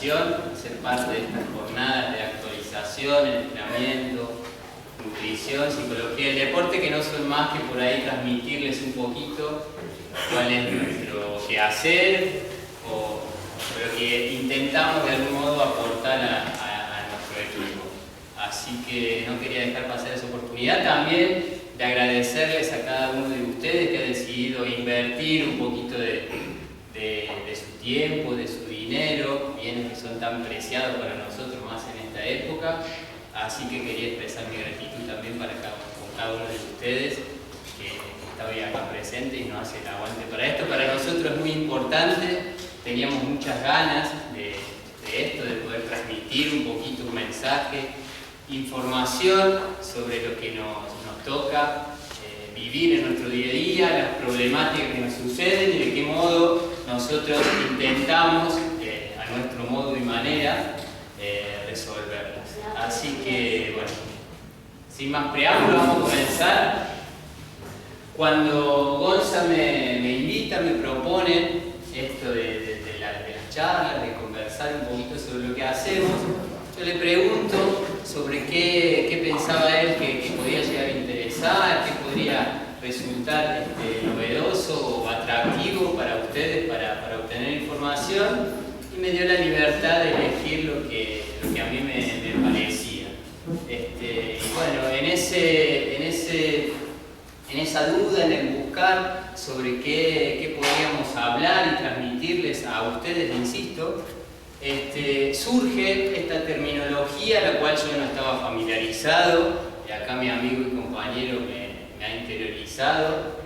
invitación a ser parte de estas jornadas de actualización, entrenamiento, nutrición, psicología del deporte, que no son más que por ahí transmitirles un poquito cuál es nuestro quehacer o lo que intentamos de algún modo aportar a nuestro equipo. Así que no quería dejar pasar esa oportunidad también de agradecerles a cada uno de ustedes que ha decidido invertir un poquito de su tiempo, de su dinero, bienes que son tan preciados para nosotros más en esta época. Así que quería expresar mi gratitud también para cada uno de ustedes que está hoy acá presente y nos hace el aguante para esto. Para nosotros es muy importante, teníamos muchas ganas de esto, de poder transmitir un poquito un mensaje, información sobre lo que nos toca vivir en nuestro día a día, las problemáticas que nos suceden y de qué modo nosotros intentamos, a nuestro modo y manera, resolverlas. Así que, bueno, sin más preámbulos, vamos a comenzar. Cuando Gonza me invita, me propone esto de las charlas, de conversar un poquito sobre lo que hacemos, yo le pregunto sobre qué pensaba él que podía llegar a interesar, qué podría resultar novedoso o atractivo para ustedes para obtener información, y me dio la libertad de elegir lo que a mí me parecía. Y bueno, en esa duda, en el buscar sobre qué podríamos hablar y transmitirles a ustedes, insisto, surge esta terminología a la cual yo no estaba familiarizado, y acá mi amigo y compañero me ha interiorizado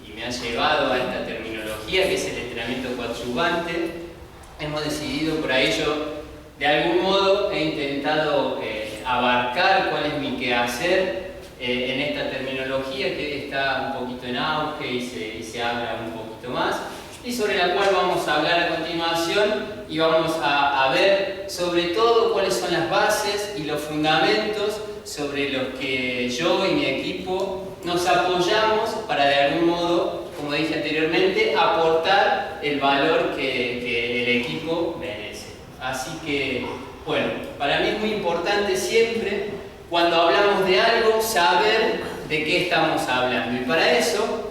y me ha llevado a esta terminología que es el entrenamiento coadyuvante. Hemos decidido por ello, de algún modo he intentado abarcar cuál es mi quehacer en esta terminología que está un poquito en auge y se habla un poquito más, y sobre la cual vamos a hablar a continuación, y vamos a ver sobre todo cuáles son las bases y los fundamentos sobre los que yo y mi equipo nos apoyamos para de algún modo, como dije anteriormente, aportar el valor que el equipo merece. Así que, bueno, para mí es muy importante siempre, cuando hablamos de algo, saber de qué estamos hablando. Y para eso,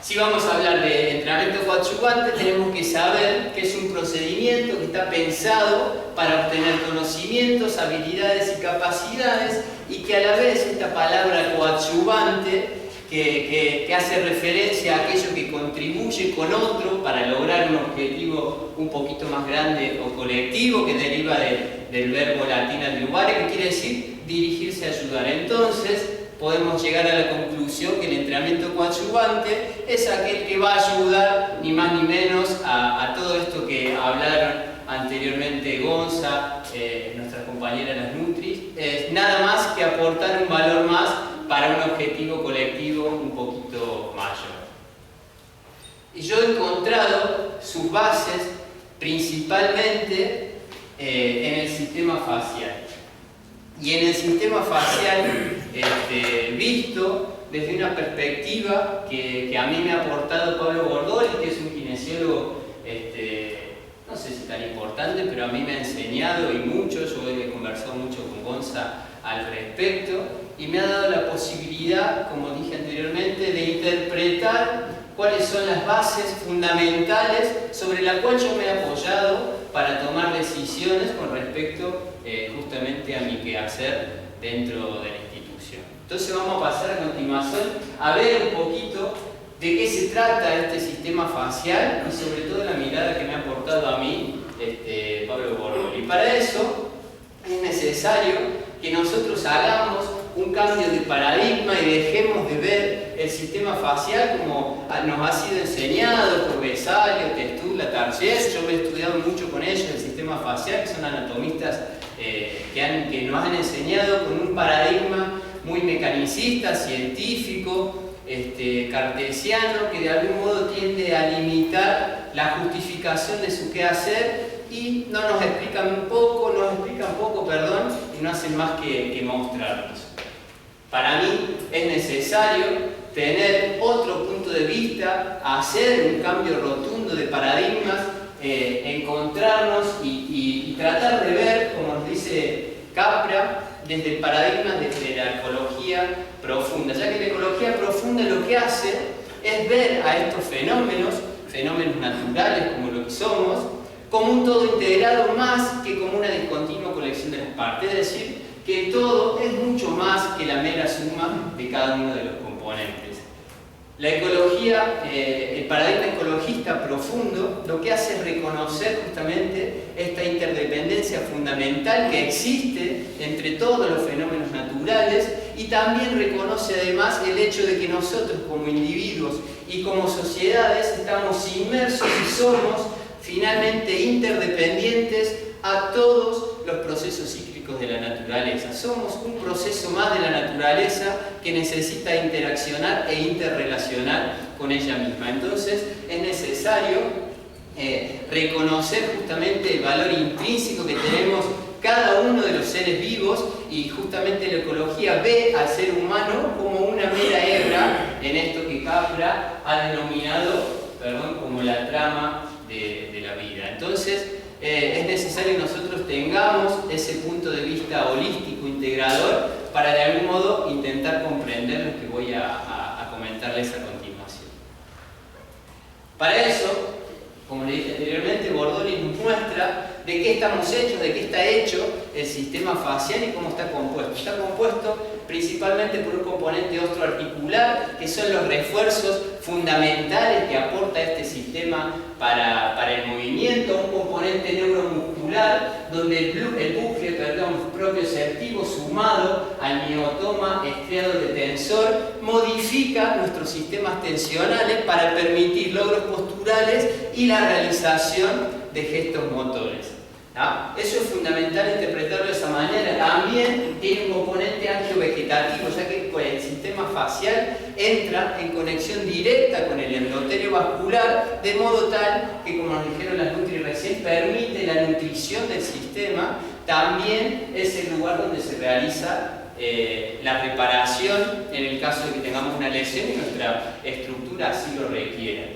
si vamos a hablar de entrenamiento coadyuvante, tenemos que saber que es un procedimiento que está pensado para obtener conocimientos, habilidades y capacidades, y que a la vez esta palabra coadyuvante, que hace referencia a aquello que contribuye con otro para lograr un objetivo un poquito más grande o colectivo, que deriva del verbo latín adiuvare, que quiere decir dirigirse a ayudar. Entonces, podemos llegar a la conclusión que el entrenamiento coadyuvante es aquel que va a ayudar, ni más ni menos, a todo esto que hablaron anteriormente Gonza, nuestra compañera las Nutris, nada más que aportar un valor más para un objetivo colectivo un poquito mayor. Y yo he encontrado sus bases principalmente en el sistema facial. Y en el sistema facial, visto desde una perspectiva que a mí me ha aportado Pablo Bordoli, que es un kinesiólogo, no sé si tan importante, pero a mí me ha enseñado y mucho. Yo he conversado mucho con Gonza al respecto, y me ha dado la posibilidad, como dije anteriormente, de interpretar cuáles son las bases fundamentales sobre las cuales yo me he apoyado para tomar decisiones con respecto justamente a mi quehacer dentro de la institución. Entonces vamos a pasar a continuación a ver un poquito de qué se trata este sistema facial y sobre todo la mirada que me ha aportado a mí Pablo Bordoli. Y para eso es necesario que nosotros hagamos un cambio de paradigma y dejemos de ver el sistema facial como nos ha sido enseñado por Vesalio, Testula, Tarsier. Yo he estudiado mucho con ellos el sistema facial, que son anatomistas que nos han enseñado con un paradigma muy mecanicista, científico, cartesiano, que de algún modo tiende a limitar la justificación de su quehacer, y nos explican poco, y no hacen más que mostrarnos. Para mí es necesario tener otro punto de vista, hacer un cambio rotundo de paradigmas encontrarnos y tratar de ver, como nos dice Capra, desde el paradigma desde la ecología profunda, ya que la ecología profunda lo que hace es ver a estos fenómenos naturales como lo que somos, como un todo integrado más que como una discontinua colección de las partes, es decir, que el todo es mucho más que la mera suma de cada uno de los componentes. La ecología, el paradigma ecologista profundo, lo que hace es reconocer justamente esta interdependencia fundamental que existe entre todos los fenómenos naturales y también reconoce además el hecho de que nosotros como individuos y como sociedades estamos inmersos y somos finalmente interdependientes a todos los procesos cíclicos de la naturaleza. Somos un proceso más de la naturaleza que necesita interaccionar e interrelacionar con ella misma. Entonces es necesario reconocer justamente el valor intrínseco que tenemos cada uno de los seres vivos, y justamente la ecología ve al ser humano como una mera hebra en esto que Capra ha denominado, como la trama de la vida. Entonces es necesario que nosotros tengamos ese punto de vista holístico, integrador, para de algún modo intentar comprender lo que voy a comentarles a continuación. Para eso, como le dije anteriormente, Bordoni nos muestra de qué estamos hechos, de qué está hecho el sistema facial y cómo está compuesto. Está compuesto principalmente por un componente ostroarticular, que son los refuerzos fundamentales que aporta este sistema para el movimiento, un componente neuromuscular, donde el bucle propioceptivo sumado al miotoma estriado de tensor modifica nuestros sistemas tensionales para permitir logros posturales y la realización de gestos motores. Eso es fundamental interpretarlo de esa manera. También tiene un componente angiovegetativo, ya que el sistema facial entra en conexión directa con el endotelio vascular, de modo tal que, como nos dijeron las Nutri recién, permite la nutrición del sistema. También es el lugar donde se realiza la reparación en el caso de que tengamos una lesión y nuestra estructura así lo requiera.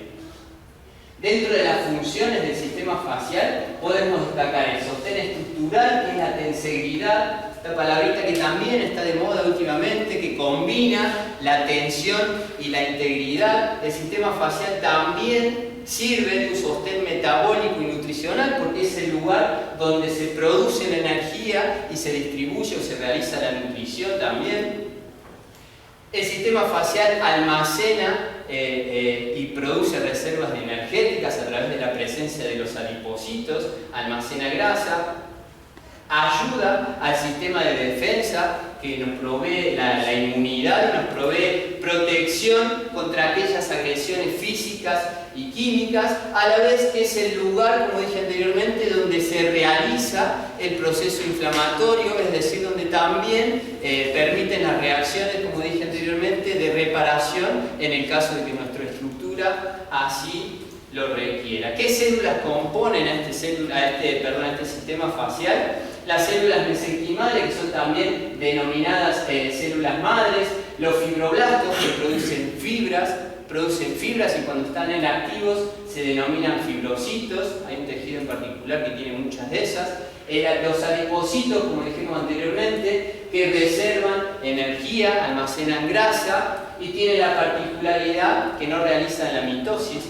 Dentro de las funciones del sistema facial podemos destacar el sostén estructural, que es la tensegridad, esta palabrita que también está de moda últimamente, que combina la tensión y la integridad. El sistema facial también sirve de un sostén metabólico y nutricional, porque es el lugar donde se produce la energía y se distribuye o se realiza la nutrición también. El sistema facial almacena y produce reservas energéticas a través de la presencia de los adipocitos, almacena grasa, ayuda al sistema de defensa que nos provee la inmunidad y nos provee protección contra aquellas agresiones físicas y químicas, a la vez que es el lugar, como dije anteriormente, donde se realiza el proceso inflamatorio, es decir, donde también permiten las reacciones, como dije anteriormente, de reparación en el caso de que nuestra estructura así lo requiera. ¿Qué células componen a este sistema facial? Las células mesenquimales, que son también denominadas células madres, los fibroblastos, que producen fibras y cuando están inactivos se denominan fibrocitos. Hay un tejido en particular que tiene muchas de esas. Los adipocitos, como dijimos anteriormente, que reservan energía, almacenan grasa y tienen la particularidad que no realizan la mitosis,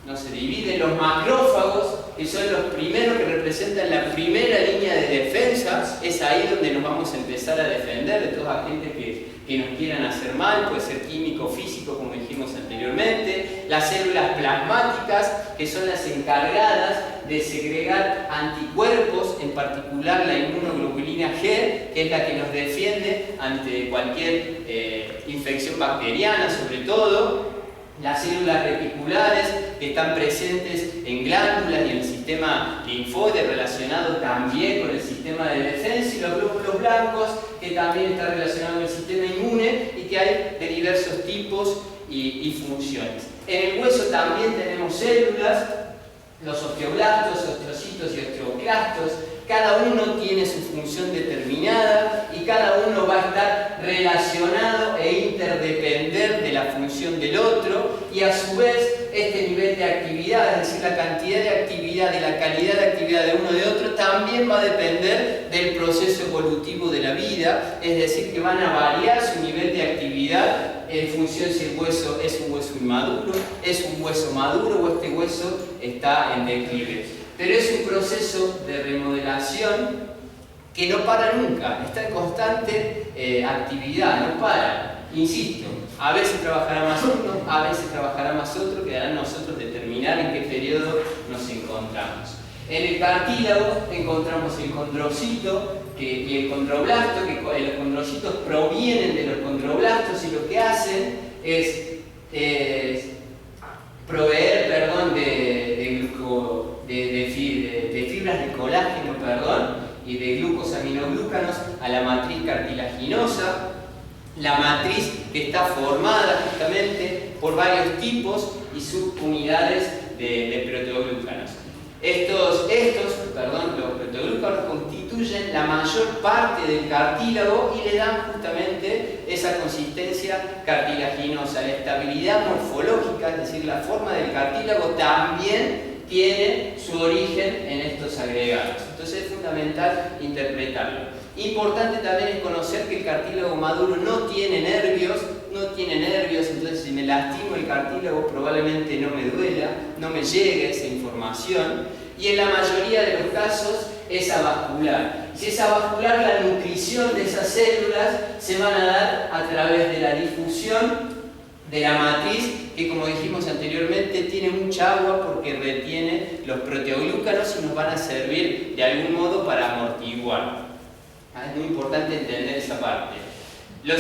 no se dividen. Los macrófagos, que son los primeros que representan la primera línea de defensa, es ahí donde nos vamos a empezar a defender de todos agentes que nos quieran hacer mal, puede ser químico, físico, como dijimos anteriormente. Las células plasmáticas, que son las encargadas de segregar anticuerpos, en particular la inmunoglobulina G, que es la que nos defiende ante cualquier infección bacteriana, sobre todo. Las células reticulares, que están presentes en glándulas y en el sistema linfoide, relacionado también con el sistema de defensa, y los glóbulos blancos, que también están relacionados con el sistema inmune y que hay de diversos tipos y funciones. En el hueso también tenemos células, los osteoblastos, osteocitos y osteoclastos. Cada uno tiene su función determinada y cada uno va a estar relacionado e interdepender de la función del otro, y a su vez este nivel de actividad, es decir, la cantidad de actividad y la calidad de actividad de uno de otro también va a depender del proceso evolutivo de la vida, es decir, que van a variar su nivel de actividad en función si el hueso es un hueso inmaduro, es un hueso maduro o este hueso está en declive. Pero es un proceso de remodelación que no para nunca, está en constante actividad, no para. Insisto, a veces trabajará más uno, a veces trabajará más otro, quedará a nosotros determinar en qué periodo nos encontramos. En el cartílago encontramos el condrocito y el condroblasto, que los condrocitos provienen de los condroblastos y lo que hacen es proveer de fibras de colágeno y de glucosaminoglucanos a la matriz cartilaginosa. La matriz que está formada justamente por varios tipos y subunidades de proteoglúcanos. Los proteoglúcanos constituyen la mayor parte del cartílago y le dan justamente esa consistencia cartilaginosa. La estabilidad morfológica, es decir, la forma del cartílago también tiene su origen en estos agregados. Entonces es fundamental interpretarlo. Importante también es conocer que el cartílago maduro no tiene nervios, entonces si me lastimo el cartílago probablemente no me duela, no me llegue esa información, y en la mayoría de los casos es avascular. Si es avascular, la nutrición de esas células se van a dar a través de la difusión de la matriz, que como dijimos anteriormente tiene mucha agua porque retiene los proteoglúcanos y nos van a servir de algún modo para amortiguar. Es muy importante entender esa parte. El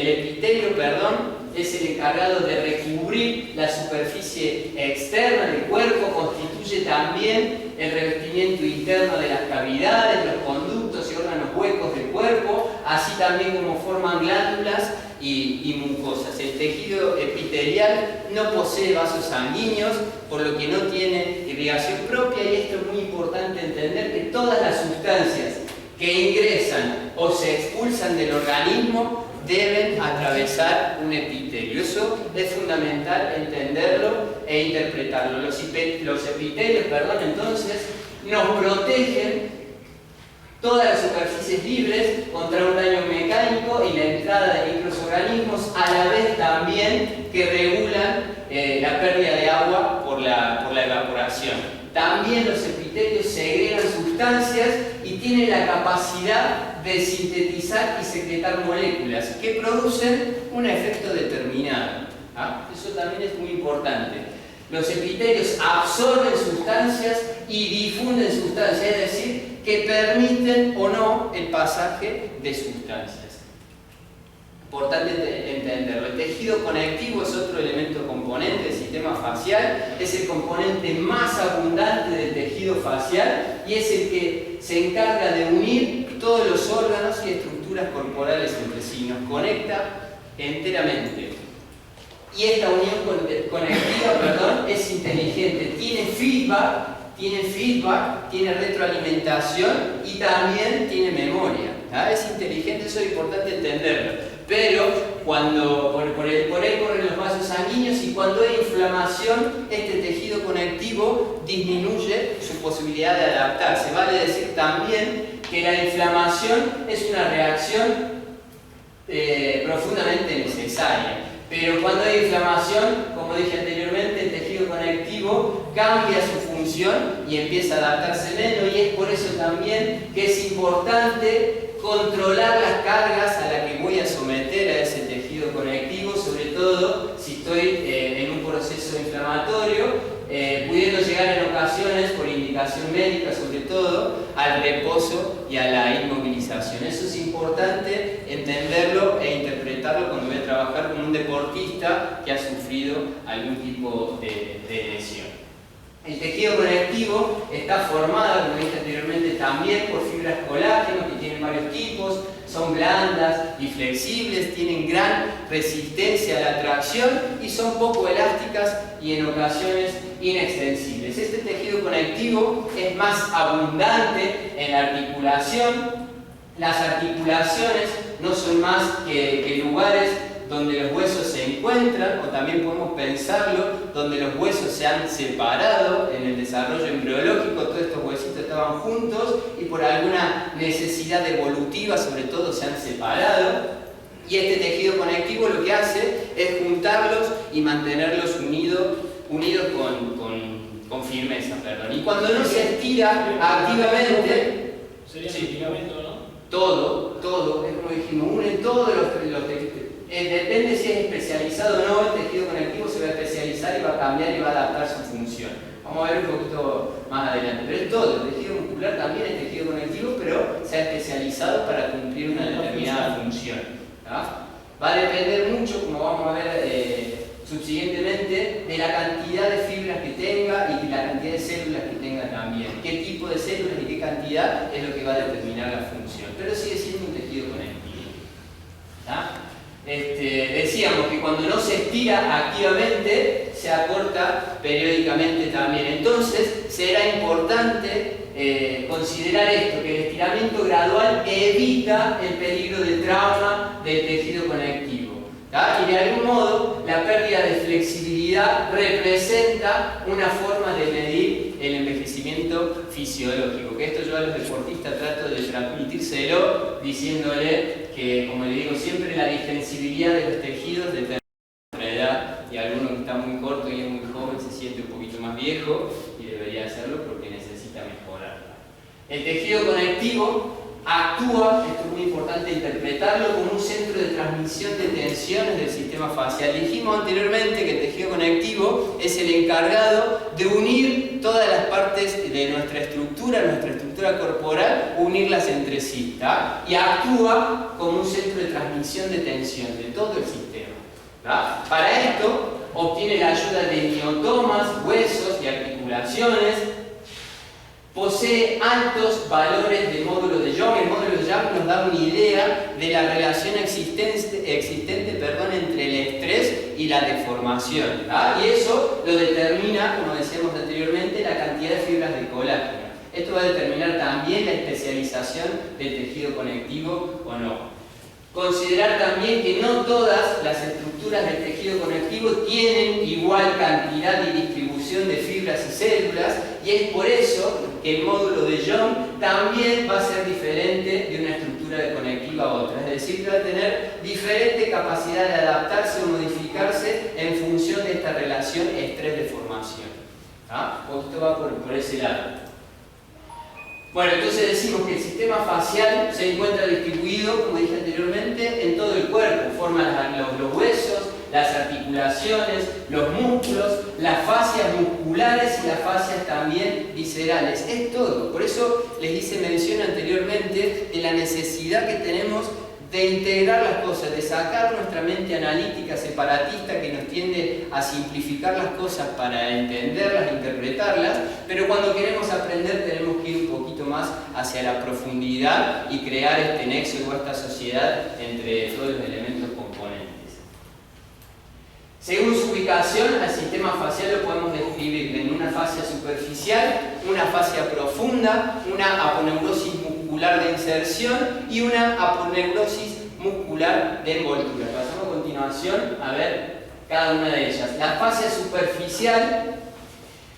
epitelio, es el encargado de recubrir la superficie externa del cuerpo, constituye también el revestimiento interno de las cavidades, los conductos y órganos huecos del cuerpo, así también como forman glándulas y mucosas. El tejido epitelial no posee vasos sanguíneos, por lo que no tiene irrigación propia, y esto es muy importante entender que todas las sustancias que ingresan o se expulsan del organismo deben atravesar un epitelio. Eso es fundamental entenderlo e interpretarlo. Los epitelios, entonces, nos protegen todas las superficies libres contra un daño mecánico y la entrada de microorganismos, a la vez también que regulan la pérdida de agua por la evaporación. También los epitelios segregan sustancias y tienen la capacidad de sintetizar y secretar moléculas que producen un efecto determinado. Eso también es muy importante. Los epitelios absorben sustancias y difunden sustancias, es decir, que permiten o no el pasaje de sustancias. Importante entenderlo. El tejido conectivo es otro elemento componente del sistema facial, es el componente más abundante del tejido facial y es el que se encarga de unir todos los órganos y estructuras corporales entre sí, nos conecta enteramente. Y esta unión conectiva, es inteligente, tiene feedback, tiene retroalimentación y también tiene memoria. Es inteligente, eso es importante entenderlo. Pero por él corren los vasos sanguíneos y cuando hay inflamación, este tejido conectivo disminuye su posibilidad de adaptarse. Vale decir también que la inflamación es una reacción profundamente necesaria. Pero cuando hay inflamación, como dije anteriormente, el tejido conectivo cambia su función y empieza a adaptarse menos, y es por eso también que es importante controlar las cargas a las que voy a someter a ese tejido conectivo, sobre todo si estoy en un proceso inflamatorio, pudiendo llegar en ocasiones, por indicación médica sobre todo, al reposo y a la inmovilización. Eso es importante entenderlo e interpretarlo cuando voy a trabajar con un deportista que ha sufrido algún tipo de lesión. El tejido conectivo está formado, como dije anteriormente, también por fibras colágeno, que tienen varios tipos, son blandas y flexibles, tienen gran resistencia a la tracción y son poco elásticas y en ocasiones inextensibles. Este tejido conectivo es más abundante en la articulación. Las articulaciones no son más que lugares donde los huesos se encuentran, o también podemos pensarlo donde los huesos se han separado en el desarrollo embriológico, todos estos huesitos estaban juntos y por alguna necesidad evolutiva sobre todo se han separado. Y este tejido conectivo lo que hace es juntarlos y mantenerlos unidos con firmeza. Y cuando no se estira activamente... Sería el ligamento, ¿no? Todo, es como dijimos, une todos los tejidos. Depende si es especializado o no, el tejido conectivo se va a especializar y va a cambiar y va a adaptar su función. Vamos a ver un poquito más adelante. Pero es todo, el tejido muscular también es tejido conectivo, pero se ha especializado para cumplir una determinada función. Va a depender mucho, como vamos a ver subsiguientemente, de la cantidad de fibras que tenga y de la cantidad de células que tenga también. Qué tipo de células y qué cantidad es lo que va a determinar la función. Pero sigue siendo un tejido conectivo. Decíamos que cuando no se estira activamente, se acorta periódicamente también. Entonces, será importante considerar esto, que el estiramiento gradual evita el peligro de trauma del tejido conectivo. Y de algún modo, la pérdida de flexibilidad representa una forma de medir el envejecimiento fisiológico. Que esto yo a los deportistas trato de transmitírselo diciéndole que, como le digo siempre, la digestibilidad de los tejidos determina nuestra edad, y alguno que está muy corto y es muy joven se siente un poquito más viejo y debería hacerlo porque necesita mejorar. El tejido conectivo actúa, esto es muy importante interpretarlo, como un centro de transmisión de tensiones del sistema facial. Dijimos anteriormente que el tejido conectivo es el encargado de unir todas las partes de nuestra estructura corporal, unirlas entre sí, y actúa como un centro de transmisión de tensión de todo el sistema. Para esto obtiene la ayuda de miotomas, huesos y articulaciones. Posee altos valores de módulo de Young. El módulo de Young nos da una idea de la relación existente entre el estrés y la deformación. Y eso lo determina, como decíamos anteriormente, la cantidad de fibras de colágeno. Esto va a determinar también la especialización del tejido conectivo o no. Considerar también que no todas las estructuras del tejido conectivo tienen igual cantidad y distribución de fibras y células, y es por eso que el módulo de Young también va a ser diferente de una estructura conectiva a otra. Es decir, que va a tener diferente capacidad de adaptarse o modificarse en función de esta relación estrés-deformación. Esto va por ese lado. Bueno, entonces decimos que el sistema facial se encuentra distribuido, como dije anteriormente, en todo el cuerpo. Forma los huesos, las articulaciones, los músculos, las fascias musculares y las fascias también viscerales. Es todo. Por eso les hice mención anteriormente de la necesidad que tenemos de integrar las cosas, de sacar nuestra mente analítica separatista que nos tiende a simplificar las cosas para entenderlas, interpretarlas, pero cuando queremos aprender tenemos que ir un poquito más hacia la profundidad y crear este nexo o esta sociedad entre todos los elementos componentes. Según su ubicación, al sistema facial lo podemos describir en una fascia superficial, una fascia profunda, una aponeurosis muscular de inserción y una aponeurosis muscular de envoltura. Pasamos a continuación a ver cada una de ellas. La fascia superficial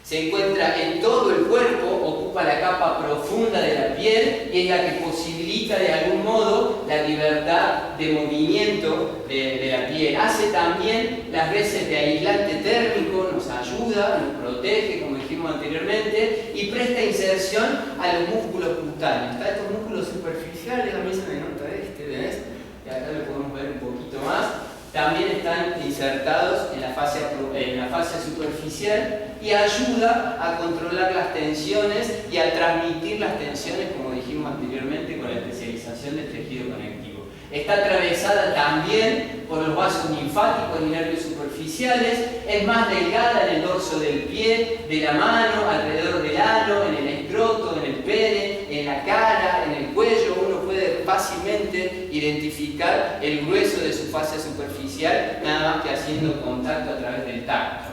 se encuentra en todo el cuerpo, ocupa la capa profunda de la piel y es la que posibilita de algún modo la libertad de movimiento de la piel. Hace también las veces de aislante térmico, nos ayuda, nos protege, como dijimos anteriormente, y presta inserción a los músculos cutáneos. Estos músculos superficiales, a mí se me nota ¿ves? Y acá lo podemos ver un poquito más. También están insertados en la fascia superficial y ayuda a controlar las tensiones y a transmitir las tensiones, como dijimos anteriormente, con la especialización del tejido conectivo. Está atravesada también por los vasos linfáticos y nervios superficiales, es más delgada en el dorso del pie, de la mano, alrededor del ano, en el escroto, en el pene, en la cara, en el cuello. Uno puede fácilmente identificar el grueso de su fascia superficial nada más que haciendo contacto a través del tacto.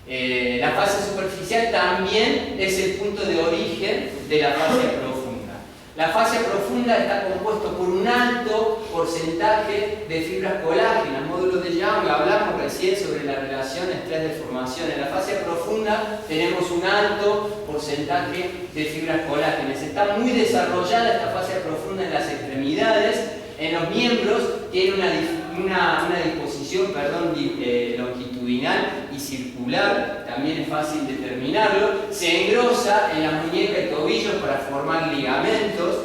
La fascia superficial también es el punto de origen de la fascia profunda. La fascia profunda está compuesto por un alto porcentaje de fibras colágenas. Módulo de Young, hablamos recién sobre la relación estrés-deformación. En la fascia profunda tenemos un alto porcentaje de fibras colágenas. Está muy desarrollada esta fascia profunda en las extremidades. En los miembros tiene una disposición longitudinal y circular, también es fácil determinarlo. Se engrosa en la muñeca y tobillos para formar ligamentos.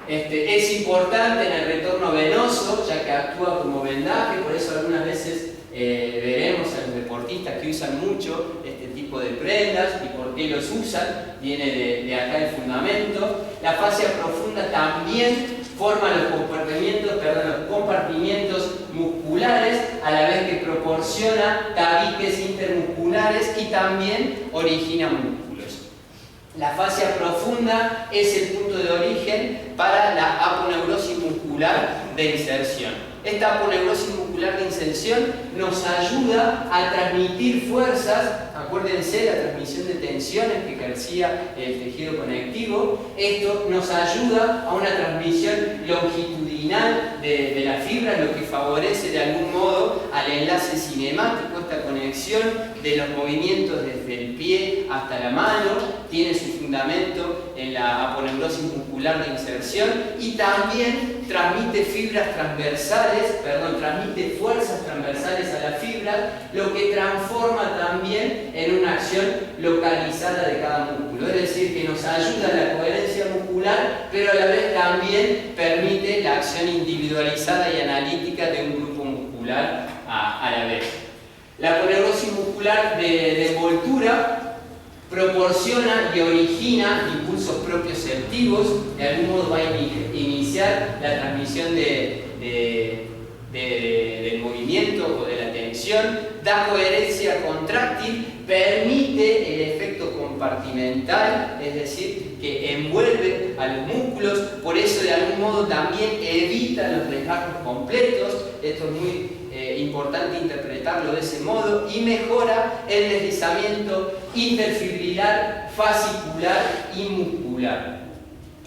Es importante en el retorno venoso, ya que actúa como vendaje, por eso algunas veces veremos a los deportistas que usan mucho este tipo de prendas. ¿Y por qué los usan? Viene de acá el fundamento. La fascia profunda también forma los compartimientos musculares, a la vez que proporciona tabiques intermusculares y también origina músculos. La fascia profunda es el punto de origen para la aponeurosis muscular de inserción. Esta aponeurosis muscular de inserción nos ayuda a transmitir fuerzas. Acuérdense la transmisión de tensiones que ejercía el tejido conectivo. Esto nos ayuda a una transmisión longitudinal de las fibras, lo que favorece de algún modo al enlace cinemático, esta conexión de los movimientos desde el pie hasta la mano. Tiene su fundamento en la aponeurosis muscular de inserción y también transmite transmite fuerzas transversales a la fibra, lo que transforma también en una acción localizada de cada músculo. Es decir, que nos ayuda a la coherencia muscular, pero a la vez también permite la acción individualizada y analítica de un grupo muscular a la vez. La aponeurosis muscular de envoltura proporciona y origina impulsos propioceptivos, de algún modo va a iniciar la transmisión del movimiento o de la tensión, da coherencia contráctil, permite el efecto compartimental, es decir, que envuelve a los músculos, por eso de algún modo también evita los desgarros completos. Esto es muy importante interpretarlo de ese modo, y mejora el deslizamiento interfibrilar, fascicular y muscular.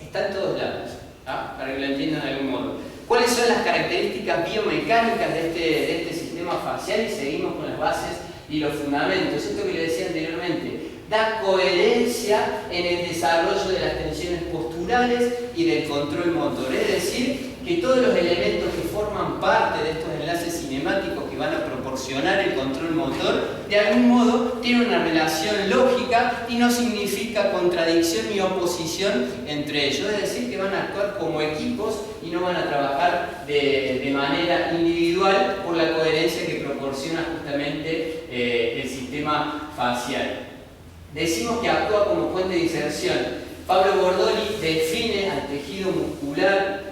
Está en todos lados, para que lo entiendan de algún modo. ¿Cuáles son las características biomecánicas de este sistema facial? Y seguimos con las bases y los fundamentos. Esto que les decía anteriormente, da coherencia en el desarrollo de las tensiones posturales y del control motor. Es decir, que todos los elementos que forman parte de estos enlaces cinemáticos que van a proporcionar el control motor, de algún modo tienen una relación lógica y no significa contradicción ni oposición entre ellos. Es decir, que van a actuar como equipos y no van a trabajar de manera individual por la coherencia que proporciona justamente el sistema facial. Decimos que actúa como puente de inserción. Pablo Bordoli define al tejido muscular,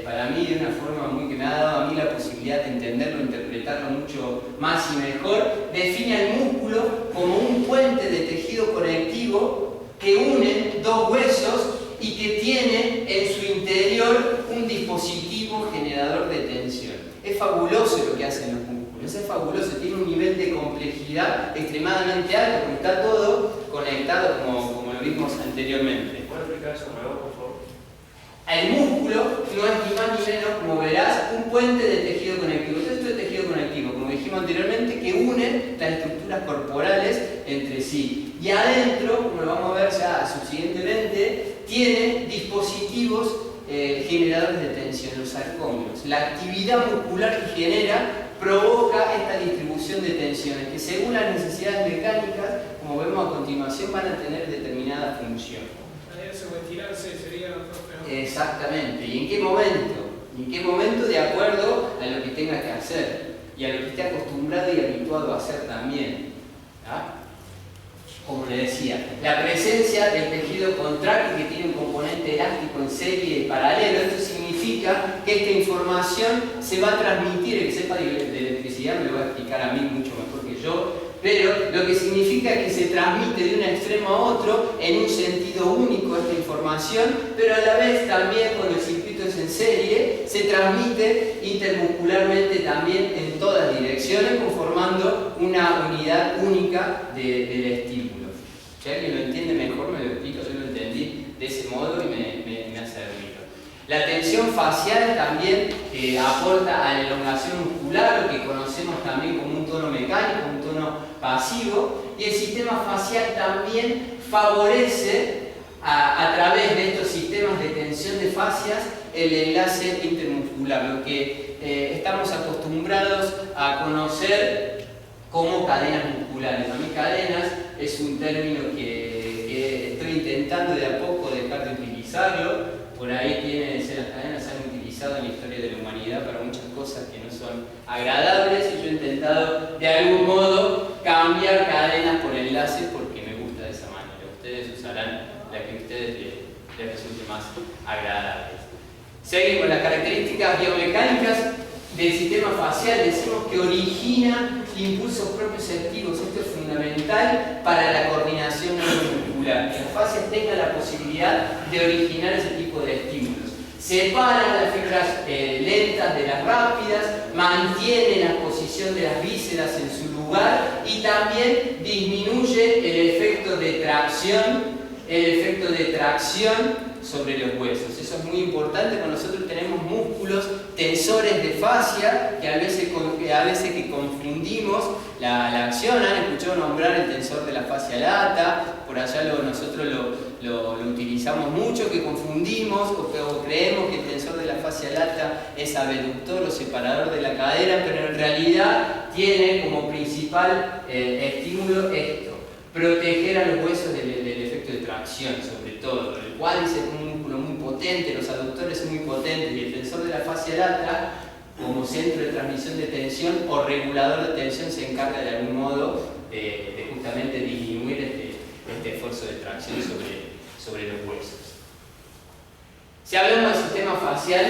para mí de una forma muy que me ha dado a mí la posibilidad de entenderlo, interpretarlo mucho más y mejor. Define al músculo como un puente de tejido conectivo que une dos huesos y que tiene en su interior un dispositivo generador de tensión. Es fabuloso lo que hacen los músculos, es fabuloso, tiene un nivel de complejidad extremadamente alto, porque está todo conectado como lo vimos anteriormente. ¿Puedes explicar eso nuevo, por favor? El músculo no es ni más ni menos, como verás, un puente de tejido conectivo. Esto es tejido conectivo, como dijimos anteriormente, que une las estructuras corporales entre sí. Y adentro, como lo vamos a ver ya subsiguientemente, tiene dispositivos generadores de tensión, los sarcómeros. La actividad muscular que genera provoca esta distribución de tensiones, que según las necesidades mecánicas, como vemos a continuación, van a tener determinada función. Eso, estirarse sería Exactamente. ¿Y en qué momento? ¿En qué momento? De acuerdo a lo que tenga que hacer y a lo que esté acostumbrado y habituado a hacer también. Como le decía, la presencia del tejido contráctil que tiene un componente elástico en serie paralelo. Esto significa que esta información se va a transmitir. El que sepa de electricidad me lo va a explicar a mí mucho mejor que yo. Pero lo que significa es que se transmite de un extremo a otro en un sentido único esta información, pero a la vez también cuando el circuito es en serie, se transmite intermuscularmente también en todas direcciones, conformando una unidad única del estímulo. Si alguien lo entiende mejor me lo explica, yo lo entendí de ese modo y me ha servido. La tensión facial también aporta a la elongación muscular, lo que conocemos también como un tono mecánico, un tono pasivo, y el sistema facial también favorece a través de estos sistemas de tensión de fascias el enlace intermuscular, lo que estamos acostumbrados a conocer como cadenas musculares. A mí cadenas es un término que estoy intentando de a poco dejar de utilizarlo. Por ahí las cadenas se han utilizado en la historia de la humanidad para muchas cosas que no son agradables, y yo he intentado de algún modo cambiar cadenas por enlaces porque me gusta de esa manera. Ustedes usarán la que a ustedes les resulte más agradable. Seguimos las características biomecánicas del sistema facial. Decimos que origina impulsos propioceptivos. Esto es fundamental para la coordinación neuromuscular, que las fascias tengan la posibilidad de originar ese tipo de estímulos. Separan las fibras lentas de las rápidas, mantiene la posición de las vísceras en su lugar y también disminuye el efecto de tracción sobre los huesos. Eso es muy importante cuando nosotros tenemos músculos tensores de fascia que a veces que confundimos la acción. Han escuchado nombrar el tensor de la fascia lata, por allá nosotros lo utilizamos mucho, que confundimos o creemos que el tensor de la fascia lata es abductor o separador de la cadera, pero en realidad tiene como principal estímulo esto: proteger a los huesos del efecto de tracción, sobre todo. El cuádriceps es un músculo muy potente, los aductores son muy potentes, y el tensor de la fascia lata, como centro de transmisión de tensión o regulador de tensión, se encarga de algún modo de justamente disminuir este esfuerzo de tracción sobre los huesos. Si hablamos del sistema facial,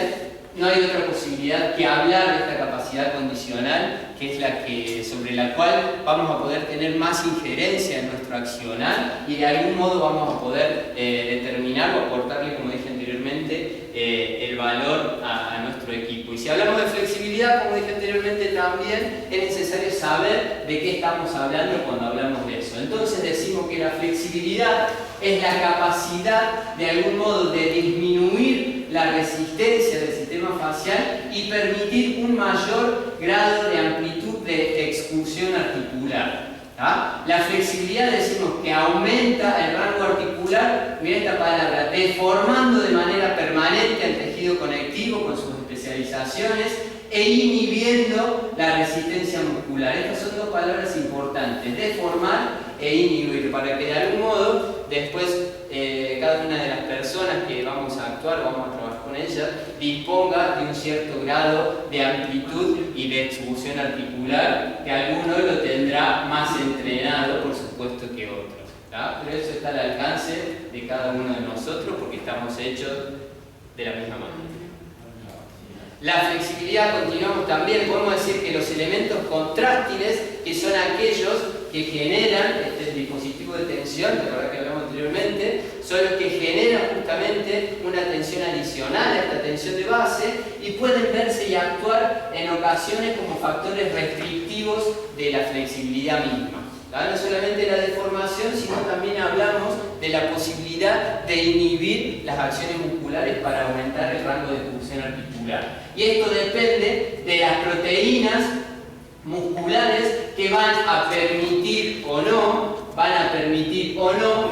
no hay otra posibilidad que hablar de esta capacidad condicional, que es sobre la cual vamos a poder tener más injerencia en nuestro accionar, y de algún modo vamos a poder determinar o aportarle, como dije anteriormente, el valor a nuestro equipo. Y si hablamos de flexibilidad, como dije anteriormente, también es necesario saber de qué estamos hablando cuando hablamos de eso. Entonces decimos que la flexibilidad es la capacidad de algún modo de disminuir la resistencia del sistema facial y permitir un mayor grado de amplitud de excursión articular. La flexibilidad decimos que aumenta el rango articular, mira esta palabra, deformando de manera permanente el tejido conectivo con sus especializaciones e inhibiendo la resistencia muscular. Estas son dos palabras importantes: deformar e inhibir, para que de algún modo después cada una de las personas que vamos a actuar, vamos a trabajar con ellas, disponga de un cierto grado de amplitud y de excursión articular, que alguno lo tendrá más entrenado, por supuesto, que otros. Pero eso está al alcance de cada uno de nosotros porque estamos hechos de la misma manera. La flexibilidad, continuamos también, podemos decir que los elementos contráctiles, que son aquellos que generan este dispositivo de tensión, de verdad que hablamos anteriormente, son los que generan justamente una tensión adicional a esta tensión de base y pueden verse y actuar en ocasiones como factores restrictivos de la flexibilidad misma. No solamente la deformación, sino también hablamos de la posibilidad de inhibir las acciones musculares para aumentar el rango de ejecución articular. Y esto depende de las proteínas musculares que van a permitir o no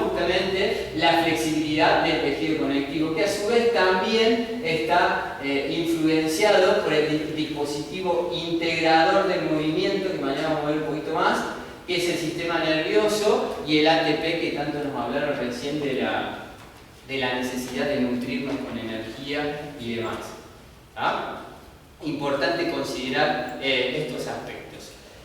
justamente la flexibilidad del tejido conectivo, que a su vez también está influenciado por el dispositivo integrador del movimiento, que mañana vamos a ver un poquito más, que es el sistema nervioso, y el ATP, que tanto nos hablaron recién de la necesidad de nutrirnos con energía y demás. Importante considerar estos aspectos.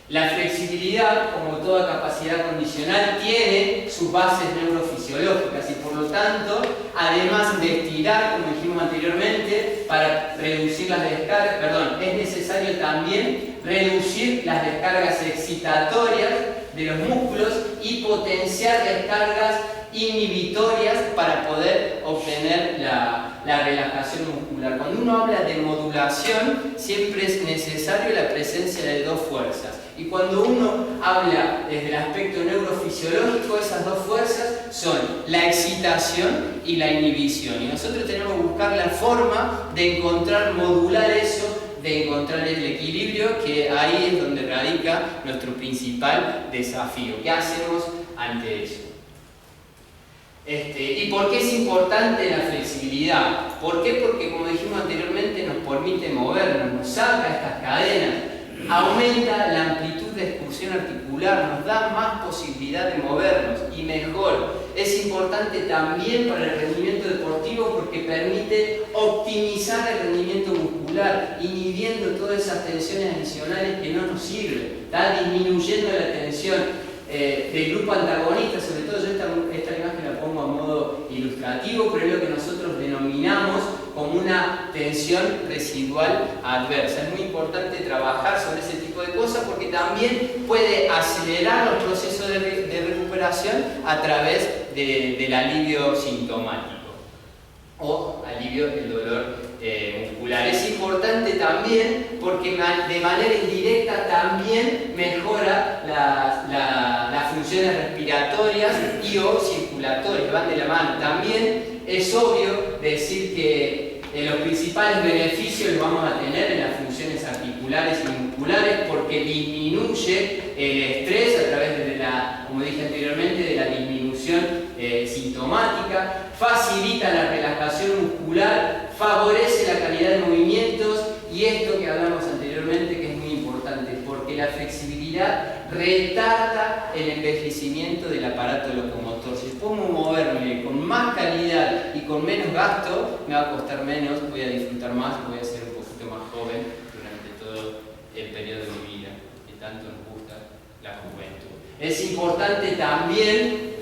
La flexibilidad, como toda capacidad condicional, tiene sus bases neurofisiológicas y por lo tanto, además de estirar, como dijimos anteriormente, para reducir las descargas, es necesario también reducir las descargas excitatorias de los músculos y potenciar descargas inhibitorias para poder obtener la relajación muscular. Cuando uno habla de modulación, siempre es necesario la presencia de dos fuerzas. Y cuando uno habla desde el aspecto neurofisiológico, esas dos fuerzas son la excitación y la inhibición. Y nosotros tenemos que buscar la forma de encontrar, modular eso, de encontrar el equilibrio, que ahí es donde radica nuestro principal desafío. ¿Qué hacemos ante eso? ¿Y por qué es importante la flexibilidad? ¿Por qué? Porque, como dijimos anteriormente, nos permite movernos, nos saca estas cadenas, aumenta la amplitud de excursión articular, nos da más posibilidad de movernos y mejor. Es importante también para el rendimiento deportivo porque permite optimizar el rendimiento muscular, inhibiendo todas esas tensiones adicionales que no nos sirven, está disminuyendo la tensión del grupo antagonista. Sobre todo yo esta imagen la pongo a modo ilustrativo, pero es lo que nosotros denominamos como una tensión residual adversa. Es muy importante trabajar sobre ese tipo de cosas porque también puede acelerar los procesos de recuperación a través del alivio sintomático o alivio del dolor muscular. Es importante también porque de manera indirecta también mejora las funciones respiratorias y o circulatorias, van de la mano. También es obvio decir que los principales beneficios los vamos a tener en las funciones articulares y musculares porque disminuye el estrés a través de como dije anteriormente, de la disminución sintomática, facilita la relajación muscular, favorece la calidad de movimientos y esto que hablamos anteriormente que es muy importante porque la flexibilidad retarda el envejecimiento del aparato locomotor. Si puedo moverme con más calidad y con menos gasto, me va a costar menos, voy a disfrutar más, voy a ser un poquito más joven durante todo el periodo de mi vida, que tanto nos gusta la juventud. Es importante también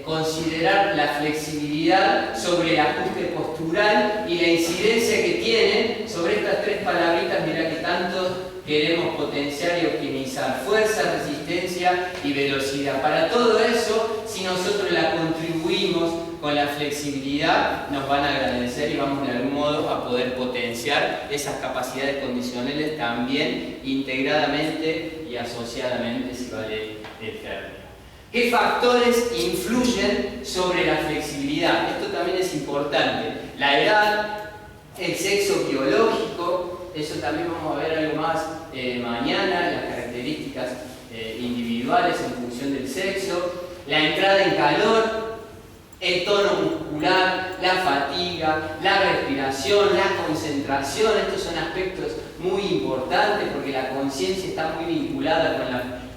considerar la flexibilidad sobre el ajuste postural y la incidencia que tiene sobre estas tres palabritas, mira que tanto queremos potenciar y optimizar: fuerza, resistencia y velocidad. Para todo eso, si nosotros la contribuimos con la flexibilidad, nos van a agradecer y vamos de algún modo a poder potenciar esas capacidades condicionales también integradamente y asociadamente, si vale el término. ¿Qué factores influyen sobre la flexibilidad? Esto también es importante. La edad, el sexo biológico, eso también vamos a ver algo más mañana, las características individuales en función del sexo, la entrada en calor, el tono muscular, la fatiga, la respiración, la concentración. Estos son aspectos muy importantes porque la conciencia está muy vinculada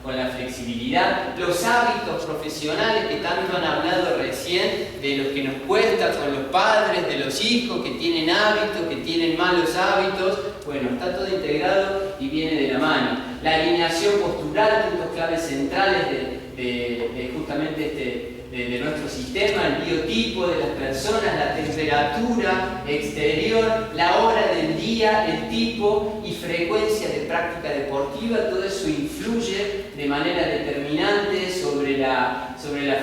con la flexibilidad. Los hábitos profesionales que tanto han hablado recién, de los que nos cuesta con los padres, de los hijos que tienen hábitos, que tienen malos hábitos, bueno, está todo integrado y viene de la mano. La alineación postural, puntos claves centrales de justamente de nuestro sistema, el biotipo de las personas, la temperatura exterior, la hora del día, el tipo y frecuencia de práctica deportiva, todo eso influye de manera determinante sobre la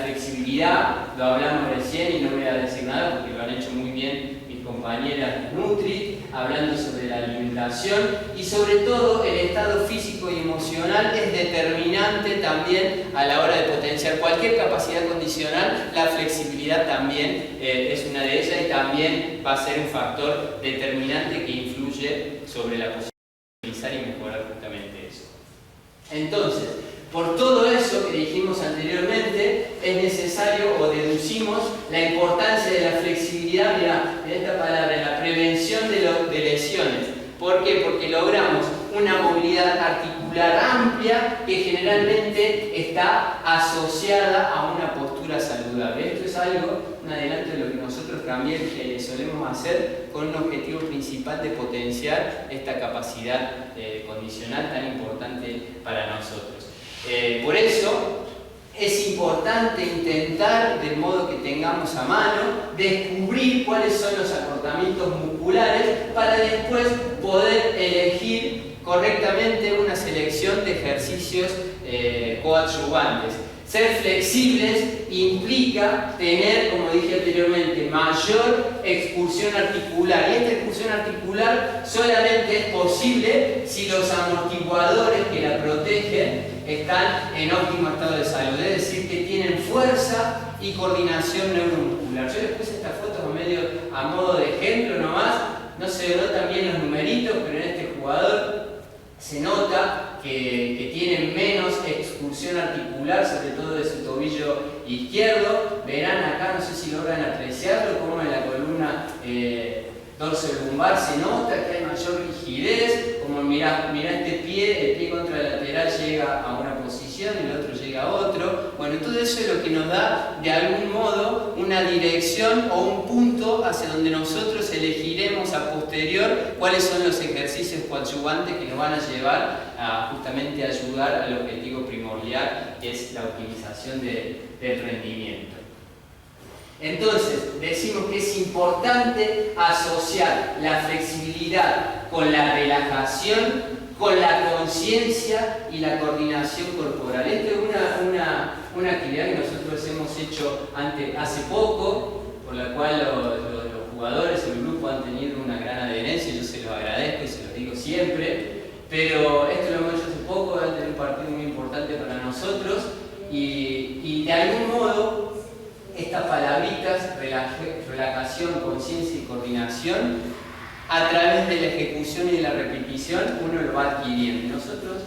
flexibilidad. Lo hablamos recién y no voy a decir nada porque lo han hecho muy bien mis compañeras Nutri, hablando sobre la alimentación y sobre todo el estado físico y emocional es determinante también a la hora de potenciar cualquier capacidad condicional. La flexibilidad también es una de ellas y también va a ser un factor determinante que influye sobre la posibilidad de utilizar y mejorar justamente eso. Entonces, por todo eso que dijimos anteriormente, es necesario o deducimos la importancia de la flexibilidad, mirá, en esta palabra, en la prevención de lesiones. ¿Por qué? Porque logramos una movilidad articular amplia que generalmente está asociada a una postura saludable. Esto es algo, un adelanto de lo que nosotros también solemos hacer con un objetivo principal de potenciar esta capacidad condicional tan importante para nosotros. Por eso es importante intentar, de modo que tengamos a mano, descubrir cuáles son los acortamientos musculares para después poder elegir correctamente una selección de ejercicios coadyuvantes. Ser flexibles implica tener, como dije anteriormente, mayor expulsión articular. Y esta expulsión articular solamente es posible si los amortiguadores que la protegen están en óptimo estado de salud, es decir, que tienen fuerza y coordinación neuromuscular. Yo les puse estas fotos medio a modo de ejemplo nomás, no se notan bien los numeritos, pero en este jugador se nota que tiene menos expulsión articular, sobre todo de su tobillo izquierdo. Verán acá, no sé si logran apreciarlo, como en la columna dorso-lumbar se nota que hay mayor rigidez, como mirá este pie, el pie contralateral llega a una posición, el otro llega a otro. Bueno, todo eso es lo que nos da de algún modo una dirección o un punto hacia donde nosotros elegiremos a posterior cuáles son los ejercicios coadyuvantes que nos van a llevar a justamente ayudar al objetivo primordial, que es la optimización del rendimiento. Entonces, decimos que es importante asociar la flexibilidad con la relajación, con la conciencia y la coordinación corporal. Esta es una actividad que nosotros hemos hecho hace poco, por la cual los jugadores, el grupo han tenido una gran adherencia, yo se los agradezco y se los digo siempre, pero esto lo hemos hecho hace poco, va a tener un partido muy importante para nosotros y de algún modo estas palabritas, relajación, conciencia y coordinación, a través de la ejecución y de la repetición, uno lo va adquiriendo. Nosotros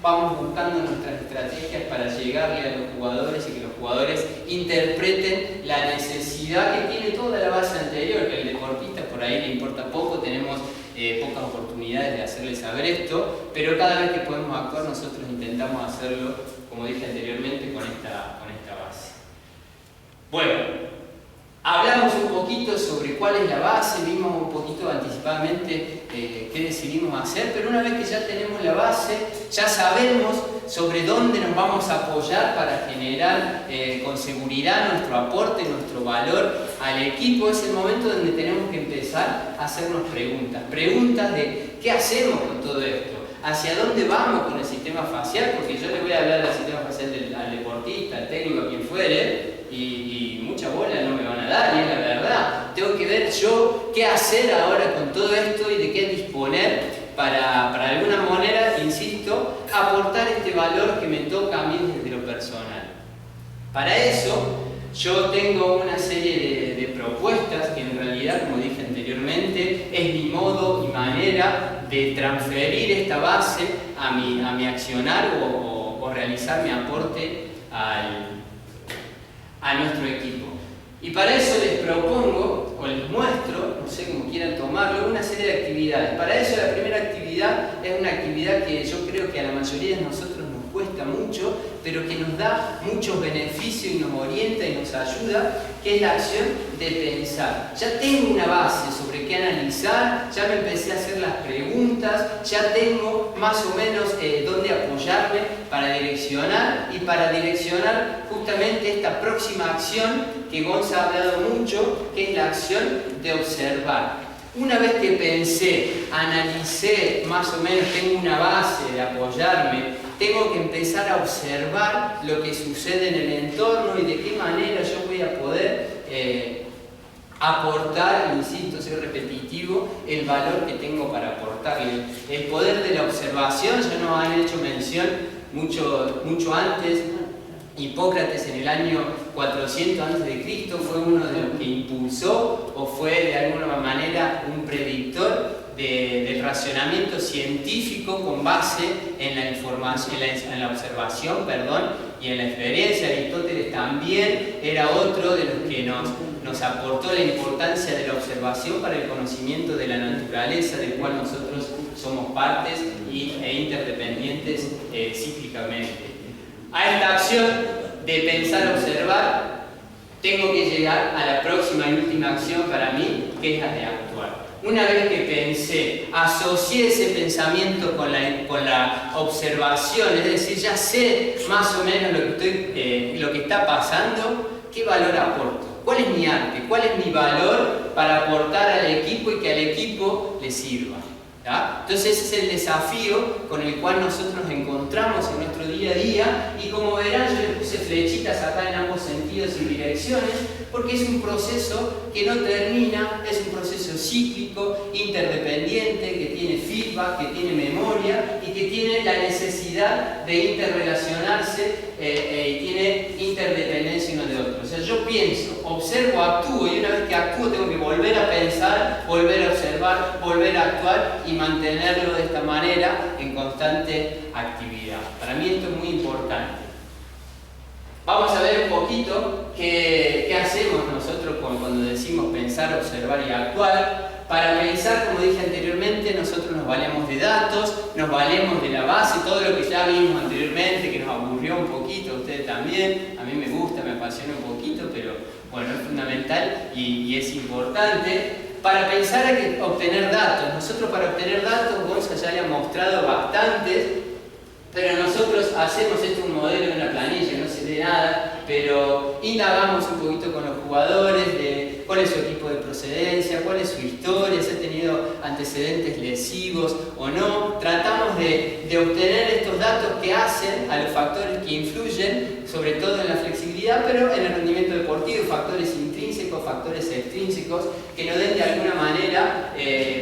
vamos buscando nuestras estrategias para llegarle a los jugadores y que los jugadores interpreten la necesidad que tiene toda la base anterior, que al deportista por ahí le importa poco, tenemos pocas oportunidades de hacerle saber esto, pero cada vez que podemos actuar nosotros intentamos hacerlo, como dije anteriormente, con esta base. Bueno, hablamos un poquito sobre cuál es la base, vimos un poquito anticipadamente qué decidimos hacer, pero una vez que ya tenemos la base, ya sabemos sobre dónde nos vamos a apoyar para generar con seguridad nuestro aporte, nuestro valor al equipo. Es el momento donde tenemos que empezar a hacernos preguntas. Preguntas de ¿qué hacemos con todo esto? ¿Hacia dónde vamos con el sistema facial? Porque yo le voy a hablar del sistema facial al deportista, al técnico, a quien fuere, y mucha bola no me van a dar, y es la verdad. Tengo que ver yo qué hacer ahora con todo esto y de qué disponer para de alguna manera, insisto, aportar este valor que me toca a mí desde lo personal. Para eso, yo tengo una serie de propuestas que en realidad, como dije anteriormente, es mi modo y manera de transferir esta base a mi accionar o realizar mi aporte a nuestro equipo. Y para eso les propongo, o les muestro, no sé cómo quieran tomarlo, una serie de actividades. Para eso la primera actividad es una actividad que yo creo que a la mayoría de nosotros nos cuesta mucho, pero que nos da muchos beneficios y nos orienta y nos ayuda, que es la acción de pensar. Ya tengo una base sobre qué analizar, ya me empecé a hacer las preguntas, ya tengo más o menos dónde apoyarme para direccionar y para direccionar justamente esta próxima acción que Gonza ha hablado mucho, que es la acción de observar. Una vez que pensé, analicé, más o menos tengo una base de apoyarme, tengo que empezar a observar lo que sucede en el entorno y de qué manera yo voy a poder aportar, insisto, soy repetitivo, el valor que tengo para aportarle. El poder de la observación, ya nos han hecho mención mucho antes. Hipócrates en el año 400 a.C. fue uno de los que impulsó o fue de alguna manera un predictor del racionamiento científico con base en la información, en la observación, y en la experiencia. Aristóteles también era otro de los que nos aportó la importancia de la observación para el conocimiento de la naturaleza, del cual nosotros somos partes e interdependientes cíclicamente. A esta acción de pensar, observar, tengo que llegar a la próxima y última acción para mí, que es la de actuar. Una vez que pensé, asocié ese pensamiento con la observación, es decir, ya sé más o menos lo que está pasando, ¿qué valor aporto? ¿Cuál es mi arte? ¿Cuál es mi valor para aportar al equipo y que al equipo le sirva? ¿tá? Entonces ese es el desafío con el cual nosotros nos encontramos en nuestro día a día, y como verán yo le puse flechitas acá en ambos sentidos y direcciones, porque es un proceso que no termina, es un proceso cíclico, interdependiente, que tiene feedback, que tiene memoria y que tiene la necesidad de interrelacionarse y tiene interdependencia uno de otro. O sea, yo pienso, observo, actúo, y una vez que actúo tengo que volver a pensar, volver a observar, volver a actuar y mantenerlo de esta manera en constante actividad. Para mí esto es muy importante. Vamos a ver un poquito qué hacemos nosotros cuando decimos pensar, observar y actuar. Para pensar, como dije anteriormente, nosotros nos valemos de datos, nos valemos de la base, todo lo que ya vimos anteriormente, que nos aburrió un poquito, a ustedes también, a mí me gusta, me apasiona un poquito, pero bueno, es fundamental y es importante. Para pensar hay que obtener datos. Nosotros para obtener datos, Gonza ya le ha mostrado bastantes, pero nosotros hacemos un modelo de una planilla, no se lee nada, pero indagamos un poquito con los jugadores de cuál es su equipo de procedencia, cuál es su historia, si ha tenido antecedentes lesivos o no. Tratamos de obtener estos datos que hacen a los factores que influyen, sobre todo en la flexibilidad, pero en el rendimiento deportivo, factores intrínsecos, factores extrínsecos, que nos den de alguna manera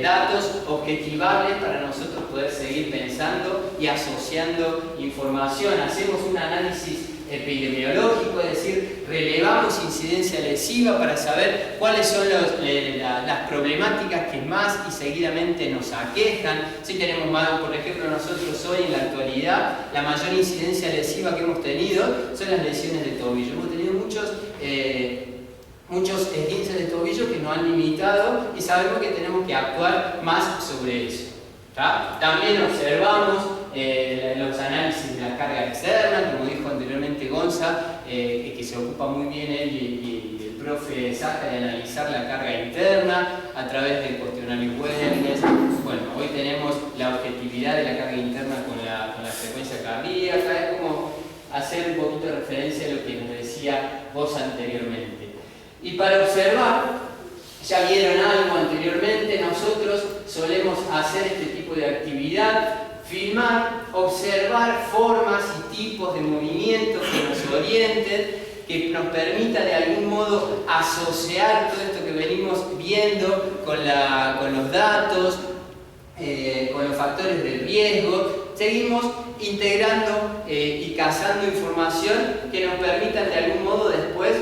datos objetivables para nosotros poder seguir pensando y asociando información. Hacemos un análisis epidemiológico, es decir, relevamos incidencia lesiva para saber cuáles son las problemáticas que más y seguidamente nos aquejan. Si tenemos más, por ejemplo, nosotros hoy en la actualidad, la mayor incidencia lesiva que hemos tenido son las lesiones de tobillo. Hemos tenido muchos esguinces de tobillo que nos han limitado y sabemos que tenemos que actuar más sobre eso. ¿Tá? También observamos los análisis de la carga externa, como dijo anteriormente Gonza, que se ocupa muy bien él y el profe Saja de analizar la carga interna a través del cuestionario Wellness. Bueno, hoy tenemos la objetividad de la carga interna con la frecuencia cardíaca. Es como hacer un poquito de referencia a lo que nos decía vos anteriormente. Y para observar, ya vieron algo anteriormente, nosotros solemos hacer este tipo de actividad, filmar, observar formas y tipos de movimientos que nos orienten, que nos permita de algún modo asociar todo esto que venimos viendo con los datos, con los factores de riesgo. Seguimos integrando y cazando información que nos permitan de algún modo después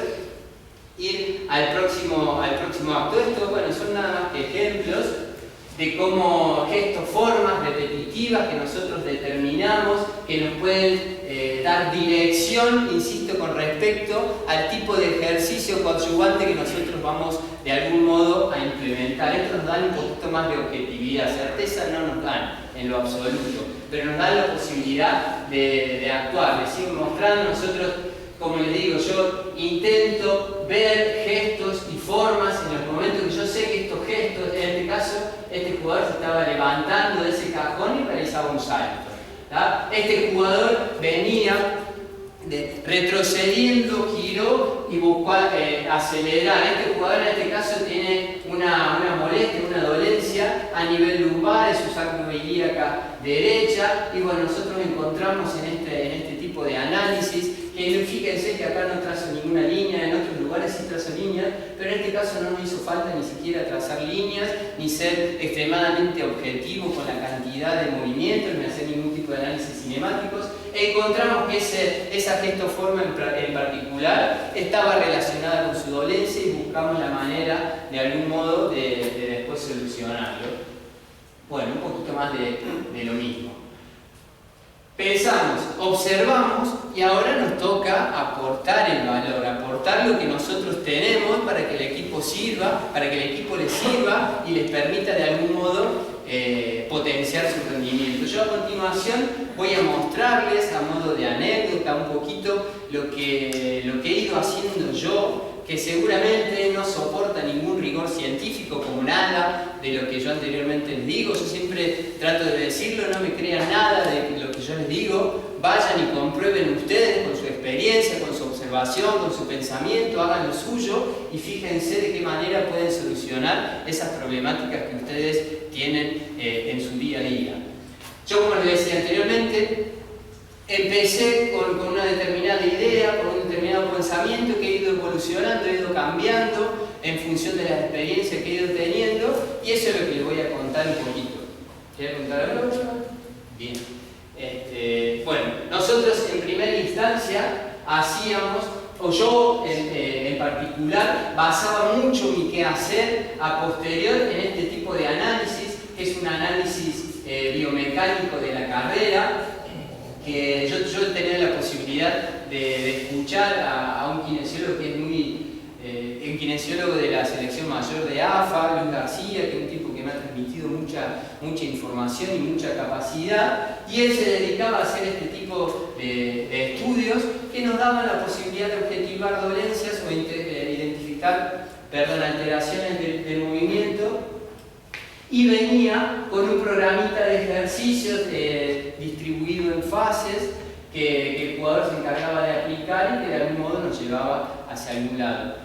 ir al próximo acto. Esto, bueno, son nada más que ejemplos de cómo gestos, formas repetitivas que nosotros determinamos, que nos pueden dar dirección, insisto, con respecto al tipo de ejercicio coadyuvante que nosotros vamos de algún modo a implementar. Esto nos da un poquito más de objetividad, certeza no nos dan en lo absoluto, pero nos da la posibilidad de actuar, de seguir mostrando. Nosotros, como les digo, yo intento ver gestos y formas en los momentos que yo sé que estos gestos, en este caso, este jugador se estaba levantando de ese cajón y realizaba un salto. ¿Tá? Este jugador venía retrocediendo, giró y buscó acelerar. Este jugador en este caso tiene una molestia, una dolencia a nivel lumbar, es su sacro ilíaca derecha, y bueno, nosotros encontramos en este tipo de análisis que fíjense que acá no trazo ninguna línea, en otros lugares sí trazo líneas, pero en este caso no me hizo falta ni siquiera trazar líneas, ni ser extremadamente objetivo con la cantidad de movimientos, ni hacer ningún tipo de análisis cinemáticos. Encontramos que esa gestoforma en particular estaba relacionada con su dolencia y buscamos la manera de algún modo de después solucionarlo. Bueno, un poquito más de lo mismo. Pensamos, observamos y ahora nos toca aportar el valor, aportar lo que nosotros tenemos para que el equipo sirva, para que el equipo les sirva y les permita de algún modo potenciar su rendimiento. Yo a continuación voy a mostrarles a modo de anécdota un poquito lo que he ido haciendo yo, que seguramente no soporta ningún rigor científico como nada de lo que yo anteriormente les digo. Yo siempre trato de decirlo, no me crean nada de lo que yo les digo, vayan y comprueben ustedes con su experiencia, con su observación, con su pensamiento, hagan lo suyo y fíjense de qué manera pueden solucionar solucionar esas problemáticas que ustedes tienen en su día a día. Yo, como les decía anteriormente, empecé con una determinada idea, con un determinado pensamiento que he ido evolucionando, he ido cambiando en función de las experiencias que he ido teniendo, y eso es lo que les voy a contar un poquito. ¿Quieres contar algo? Bien. Bueno, nosotros en primera instancia hacíamos, o yo en particular, basaba mucho mi quehacer a posterior en este tipo de análisis, que es un análisis biomecánico de la carrera, que yo tenía la posibilidad de escuchar a un kinesiólogo que es un kinesiólogo de la selección mayor de AFA, Luis García, que es un tipo que me ha transmitido mucha información y mucha capacidad, y él se dedicaba a hacer este tipo de estudios que nos daban la posibilidad de objetivar dolencias o identificar alteraciones del movimiento, y venía con un programita de ejercicios distribuido en fases que el jugador se encargaba de aplicar y que de algún modo nos llevaba hacia algún lado.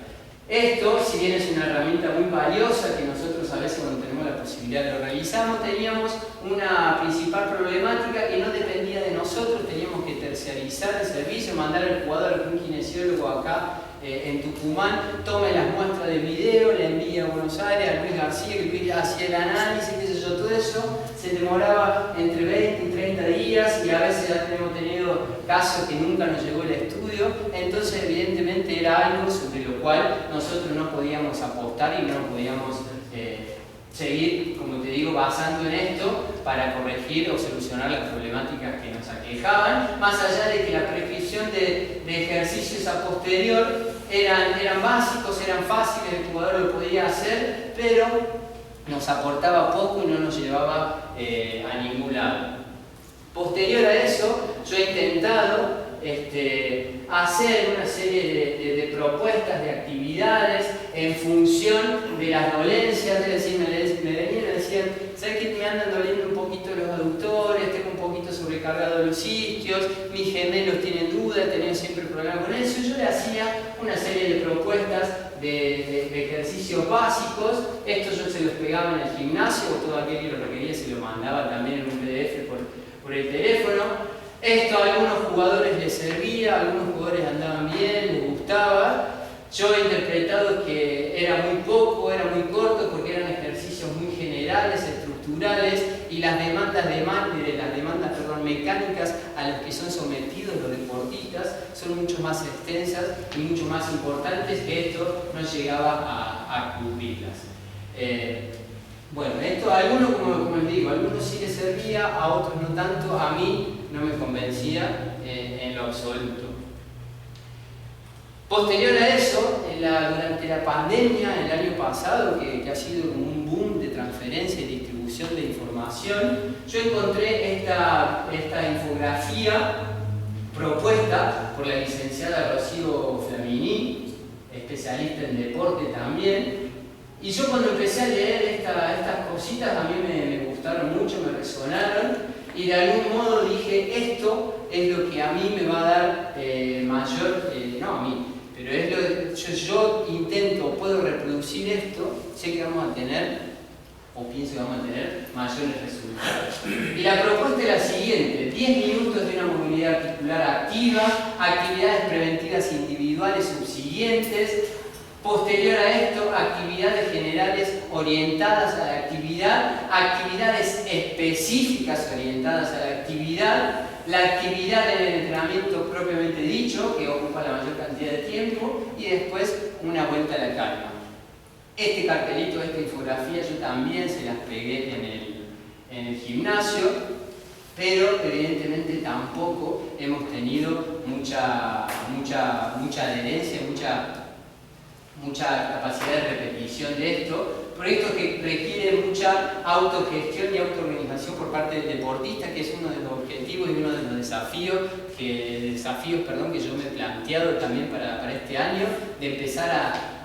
Esto, si bien es una herramienta muy valiosa que nosotros a veces cuando tenemos la posibilidad lo realizamos, teníamos una principal problemática que no dependía de nosotros, teníamos que terciarizar el servicio, mandar al jugador a un kinesiólogo acá en Tucumán, tome las muestras de video, le envía a Buenos Aires, a Luis García, que Luis hacía el análisis, qué sé yo, todo eso se demoraba entre 20 y 30 días y a veces ya hemos tenido casos que nunca nos llegó el estudio, entonces evidentemente era algo sobre lo cual nosotros no podíamos apostar y no podíamos seguir, como te digo, basando en esto para corregir o solucionar las problemáticas que nos aquejaban, más allá de que la prescripción de ejercicios a posterior eran básicos, eran fáciles, el jugador lo podía hacer, pero nos aportaba poco y no nos llevaba a ningún lado. Posterior a eso, yo he intentado hacer una serie de propuestas, de actividades en función de las dolencias, es decir, me venían y me decían, ¿sabes que me andan doliendo un poquito los aductores? Tengo un poquito sobrecargado los isquios, mis gemelos tienen duda, he tenido siempre problemas con eso, y yo le hacía una serie de propuestas de ejercicios básicos. Esto yo se los pegaba en el gimnasio, o todo aquel que lo requería se lo mandaba también en un PDF por el teléfono. Esto a algunos jugadores les servía, a algunos jugadores andaban bien, les gustaba. Yo he interpretado que era muy poco, era muy corto, porque eran ejercicios muy generales, estructurales, y las demandas mecánicas a las que son sometidos los deportistas son mucho más extensas y mucho más importantes, que esto no llegaba a cubrirlas. Bueno, esto a algunos, como les digo, a algunos sí les servía, a otros no tanto, a mí no me convencía en lo absoluto. Posterior a eso, durante la pandemia, el año pasado, que ha sido como un boom de transferencia y distribución de información, yo encontré esta infografía propuesta por la licenciada Rocío Flamini, especialista en deporte también. Y yo cuando empecé a leer estas cositas, a mí me gustaron mucho, me resonaron, y de algún modo dije, esto es lo que a mí me va a dar no a mí, pero es yo intento, puedo reproducir esto, sé que vamos a tener, o pienso que vamos a tener, mayores resultados. Y la propuesta es la siguiente: 10 minutos de una movilidad articular activa, actividades preventivas individuales subsiguientes. Posterior a esto, actividades generales orientadas a la actividad, actividades específicas orientadas a la actividad en el entrenamiento propiamente dicho, que ocupa la mayor cantidad de tiempo, y después una vuelta a la calma. Este cartelito, esta infografía, yo también se las pegué en el gimnasio, pero evidentemente tampoco hemos tenido mucha adherencia, mucha capacidad de repetición de esto, proyectos que requieren mucha autogestión y autoorganización por parte del deportista, que es uno de los objetivos y uno de los desafíos que yo me he planteado también para este año, de empezar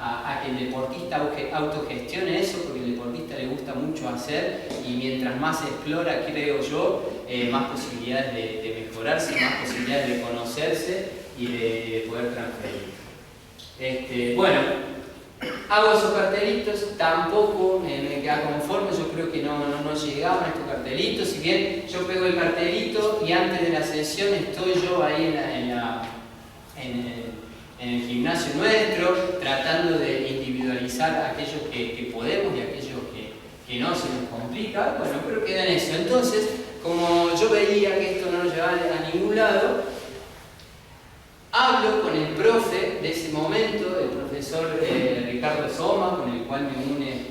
a que el deportista autogestione eso, porque al deportista le gusta mucho hacer, y mientras más se explora, creo yo, más posibilidades de mejorarse, más posibilidades de conocerse y de poder transferir. Bueno, Hago esos cartelitos, tampoco me queda conforme, yo creo que no llegaban estos cartelitos, si bien yo pego el cartelito y antes de la sesión estoy yo ahí en el gimnasio nuestro, tratando de individualizar a aquellos que podemos y a aquellos que no, se nos complica, bueno, pero queda en eso. Entonces, como yo veía que esto no nos llevaba a ningún lado, hablo con el profe de ese momento, el profesor Ricardo Soma, con el cual me une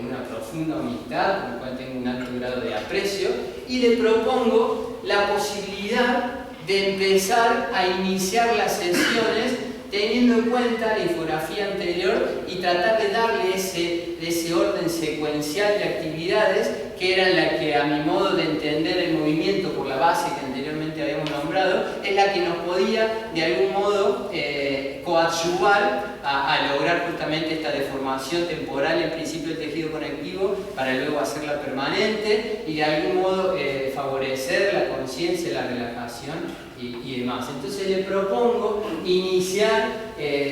una profunda amistad, con el cual tengo un alto grado de aprecio, y le propongo la posibilidad de empezar a iniciar las sesiones teniendo en cuenta la infografía anterior y tratar de darle ese orden secuencial de actividades que eran las que, a mi modo de entender el movimiento por la base que anteriormente habíamos nombrado, es la que nos podía de algún modo coadyuvar a lograr justamente esta deformación temporal en principio del tejido conectivo para luego hacerla permanente y de algún modo favorecer la conciencia, la relajación y demás. Entonces le propongo iniciar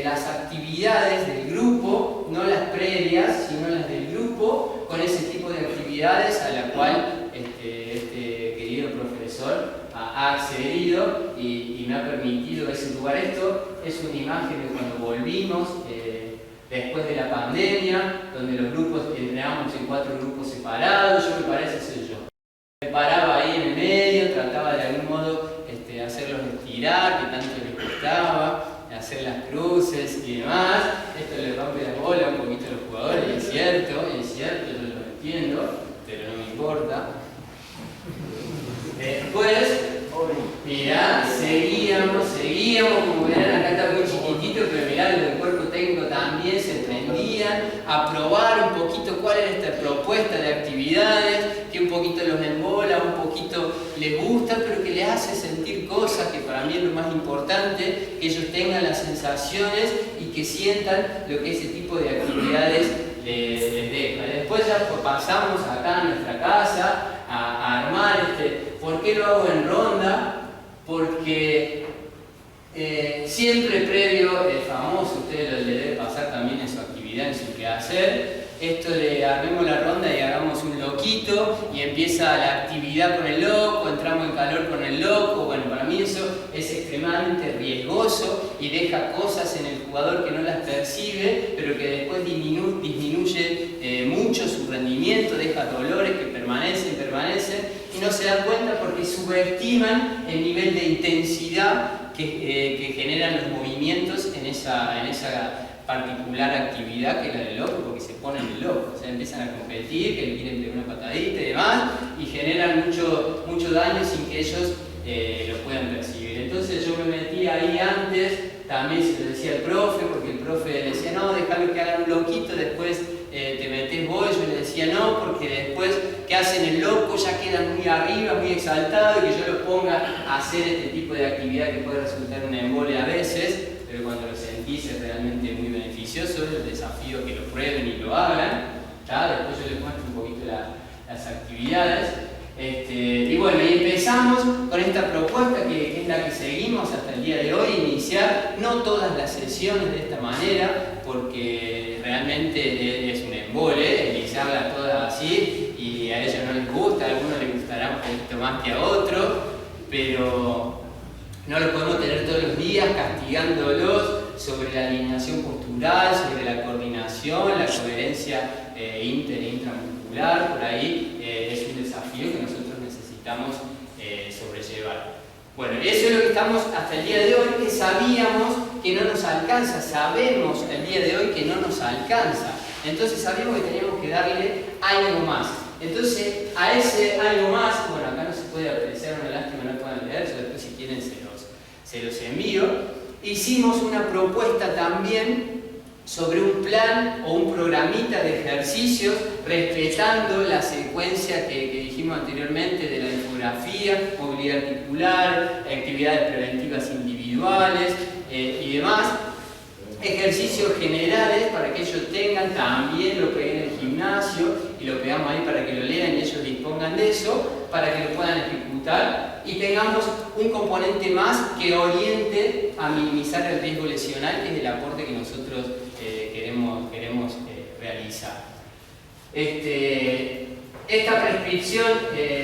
las actividades del grupo, no las previas, sino las del grupo, con ese tipo de actividades a la cual este querido profesor ha accedido y me ha permitido ese lugar. Esto es una imagen de cuando volvimos después de la pandemia, donde los grupos entrenábamos en 4 grupos separados. Yo, me parece, soy yo. Me paraba ahí en el medio, trataba de algún modo hacerlos estirar, que tanto les gustaba, hacer las cruces y demás. Esto le rompe la bola un poquito a los jugadores, y es cierto, yo lo entiendo, pero no me importa. Después, mirá, seguíamos, como verán, acá está muy chiquitito, pero mirá, el cuerpo técnico también se prendían a probar un poquito cuál era esta propuesta de actividades, que un poquito los embola, un poquito les gusta, pero que les hace sentir cosas, que para mí es lo más importante, que ellos tengan las sensaciones y que sientan lo que ese tipo de actividades les deja. Después ya pasamos acá a nuestra casa a armar ¿por qué lo hago en ronda? Porque siempre previo, famoso, ustedes le debe pasar también en su actividad, en su quehacer, esto de armemos la ronda y hagamos un loquito y empieza la actividad con el loco, entramos en calor con el loco. Bueno, para mí eso es extremadamente riesgoso y deja cosas en el jugador que no las percibe, pero que después disminuye mucho su rendimiento, deja dolores que permanecen y no se dan cuenta porque subestiman el nivel de intensidad que generan los movimientos en esa particular actividad que es la del loco, porque se ponen el loco, o sea, empiezan a competir, que le quieren pegar una patadita y demás, y generan mucho daño sin que ellos lo puedan percibir. Entonces yo me metí ahí antes, también se lo decía al profe, porque el profe decía, no, déjalo que hagan un loquito, después te metés vos. Yo le decía no, porque después que hacen el loco ya quedan muy arriba, muy exaltados, y que yo los ponga a hacer este tipo de actividad que puede resultar una embole a veces, pero cuando lo sentís es realmente muy beneficioso. El desafío que lo prueben y lo hagan. ¿Ya? Después yo les muestro un poquito las actividades. Y bueno, y empezamos con esta propuesta que es la que seguimos hasta el día de hoy, iniciar no todas las sesiones de esta manera, porque realmente es un embole iniciarlas todas así y a ellos no les gusta, a algunos les gustará un poquito más que a otros, pero no lo podemos tener todos los días castigándolos sobre la alineación postural, sobre la coordinación, la coherencia inter e intramuscular. Por ahí es un desafío que nosotros necesitamos sobrellevar. Bueno, eso es lo que estamos hasta el día de hoy, que sabíamos que no nos alcanza, sabemos el día de hoy que no nos alcanza. Entonces sabíamos que teníamos que darle algo más. Entonces a ese algo más, bueno, acá no se puede apreciar, una lástima no puedan leer, yo después si quieren se los envío. Hicimos una propuesta también sobre un plan o un programita de ejercicios respetando la secuencia que dijimos anteriormente de la infografía, movilidad articular, actividades preventivas individuales y demás. Ejercicios generales para que ellos tengan, también lo pegué en el gimnasio y lo pegamos ahí para que lo lean y ellos dispongan de eso, para que lo puedan ejecutar y tengamos un componente más que oriente a minimizar el riesgo lesional, que es el aporte que nosotros queremos queremos realizar. Esta prescripción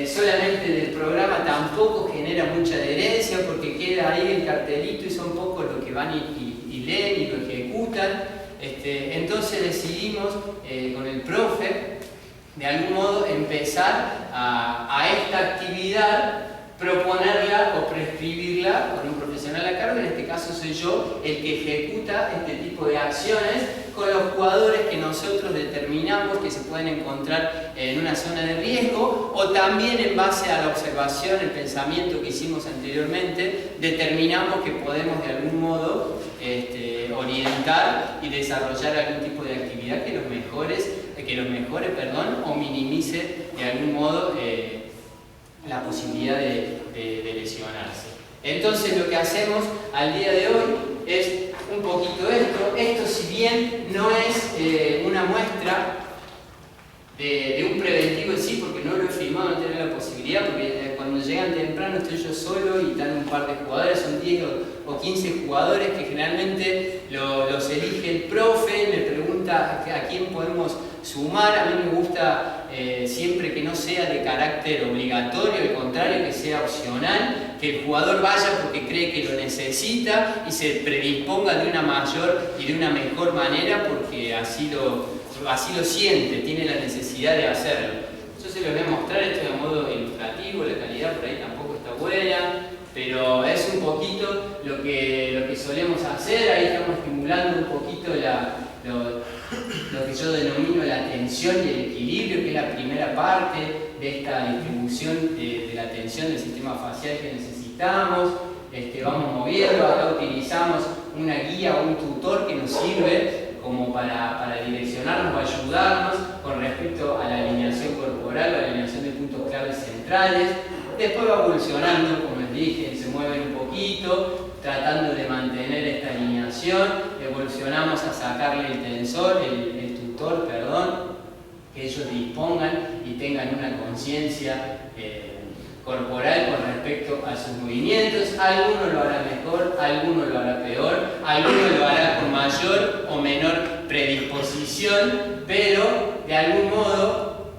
solamente del programa tampoco genera mucha adherencia porque queda ahí el cartelito y son pocos los que van y leen y lo ejecutan. Entonces decidimos con el profe de algún modo empezar a esta actividad, proponerla o prescribirla con un profesional a cargo. En este caso soy yo el que ejecuta este tipo de acciones con los jugadores que nosotros determinamos que se pueden encontrar en una zona de riesgo, o también en base a la observación, el pensamiento que hicimos anteriormente, determinamos que podemos de algún modo orientar y desarrollar algún tipo de actividad que los mejore o minimice de algún modo la posibilidad de lesionarse. Entonces lo que hacemos al día de hoy es un poquito esto. Esto, si bien no es una muestra de un preventivo en sí, porque no lo he filmado, no tengo la posibilidad, porque cuando llegan temprano estoy yo solo y están un par de jugadores, son 10 o 15 jugadores que generalmente los elige el profe, me pregunta a quién podemos sumar. A mí me gusta siempre que no sea de carácter obligatorio, al contrario, que sea opcional, que el jugador vaya porque cree que lo necesita y se predisponga de una mayor y de una mejor manera porque así lo siente, tiene la necesidad de hacerlo. Yo se los voy a mostrar esto de modo ilustrativo, la calidad por ahí tampoco está buena, pero es un poquito lo que solemos hacer. Ahí estamos estimulando un poquito lo que yo denomino la atención y el equilibrio, que es la primera parte de esta distribución de la atención del sistema facial que necesitamos. Vamos moviendo, acá utilizamos una guía o un tutor que nos sirve como para direccionarnos o ayudarnos con respecto a la alineación corporal o a la alineación de puntos claves centrales. Después va evolucionando, como les dije, se mueven un poquito, tratando de mantener esta alineación. Evolucionamos a sacarle el tensor, el tutor, que ellos dispongan y tengan una conciencia corporal con respecto a sus movimientos. Alguno lo hará mejor, alguno lo hará peor, alguno lo hará con mayor o menor predisposición, pero de algún modo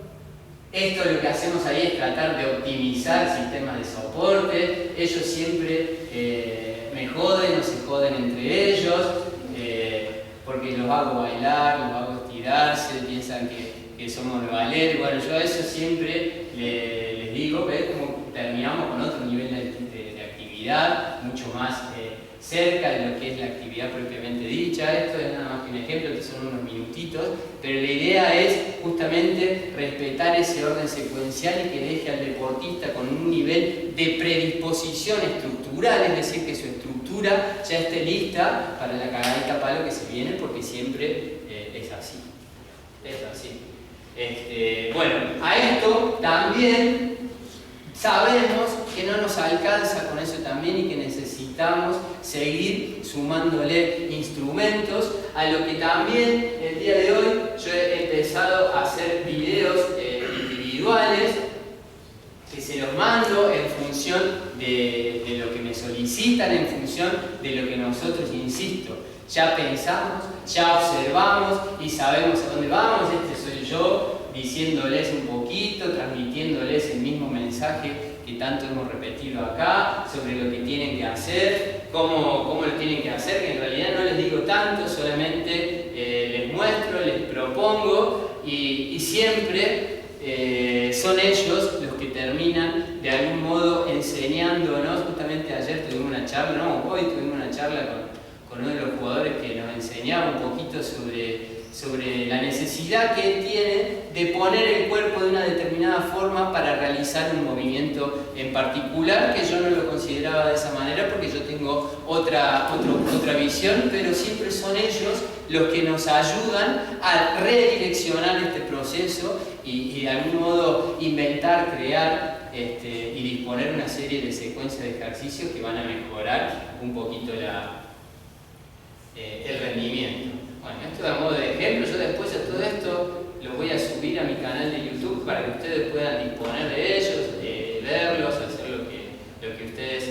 esto lo que hacemos ahí es tratar de optimizar sistemas de soporte. Ellos siempre me joden o se joden entre ellos, porque los hago bailar, los hago estirarse, piensan que somos valer. Bueno, yo a eso siempre les digo, ¿ves? Como terminamos con otro nivel de actividad, mucho más cerca de lo que es la actividad propiamente dicha. Esto es nada más que un ejemplo, estos son unos minutitos, pero la idea es justamente respetar ese orden secuencial y que deje al deportista con un nivel de predisposición estructural, es decir, que su estructura ya esté lista para la cagadita palo que se viene, porque siempre es así. Es así. Bueno, a esto también sabemos que no nos alcanza con eso también y que necesitamos seguir sumándole instrumentos, a lo que también el día de hoy yo he empezado a hacer videos individuales que se los mando en función de lo que me solicitan, en función de lo que nosotros, insisto, ya pensamos, ya observamos y sabemos a dónde vamos. Soy yo diciéndoles un poquito, transmitiéndoles el mismo mensaje que tanto hemos repetido acá sobre lo que tienen que hacer, cómo lo tienen que hacer, que en realidad no les digo tanto, solamente les muestro, les propongo y siempre son ellos los que terminan de algún modo enseñándonos. Justamente ayer tuvimos una charla, hoy tuvimos una charla con uno de los jugadores que nos enseñaba un poquito sobre la necesidad que él tiene de poner el cuerpo de una determinada forma para realizar un movimiento en particular, que yo no lo consideraba de esa manera porque yo tengo otra visión, pero siempre son ellos los que nos ayudan a redireccionar este proceso y de algún modo inventar, crear y disponer una serie de secuencias de ejercicios que van a mejorar un poquito el rendimiento. Bueno, esto a modo de ejemplo. Yo después de todo esto lo voy a subir a mi canal de YouTube para que ustedes puedan disponer de ellos, verlos, hacer lo que a ustedes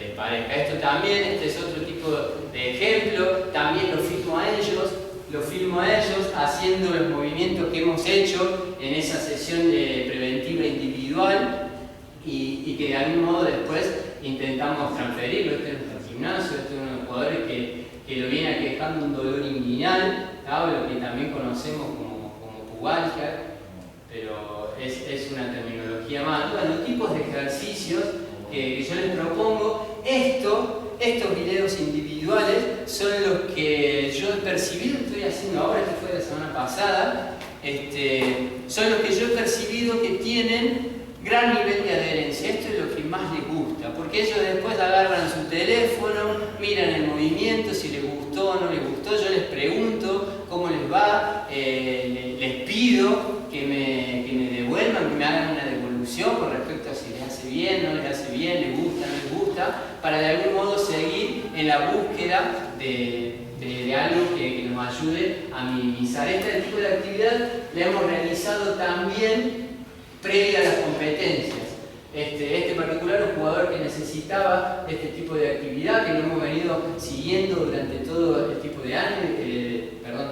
les parezca. Esto también, este es otro tipo de ejemplo, también lo filmo a ellos, los filmo a ellos haciendo los movimientos que hemos hecho en esa sesión de preventiva individual y que de algún modo después intentamos transferirlo. Este es nuestro gimnasio, este es uno de los jugadores que lo viene aquejando un dolor inguinal, lo que también conocemos como pubalgia, pero es una terminología más. Bueno, tipos de ejercicios que yo les propongo. Estos videos individuales son los que yo he percibido, estoy haciendo ahora, este fue la semana pasada, son los que yo he percibido que tienen gran nivel de adherencia. Esto es lo que más les gusta, porque ellos después agarran su teléfono, miran el movimiento, si les gustó o no les gustó, yo les pregunto cómo les va, les pido que me devuelvan, que me hagan una devolución con respecto a si les hace bien, no les hace bien, les gusta, no les gusta, para de algún modo seguir en la búsqueda de algo que nos ayude a minimizar. Este tipo de actividad la hemos realizado también previa a las competencias. Este particular es un jugador que necesitaba este tipo de actividad, que lo hemos venido siguiendo durante todo el tipo de año,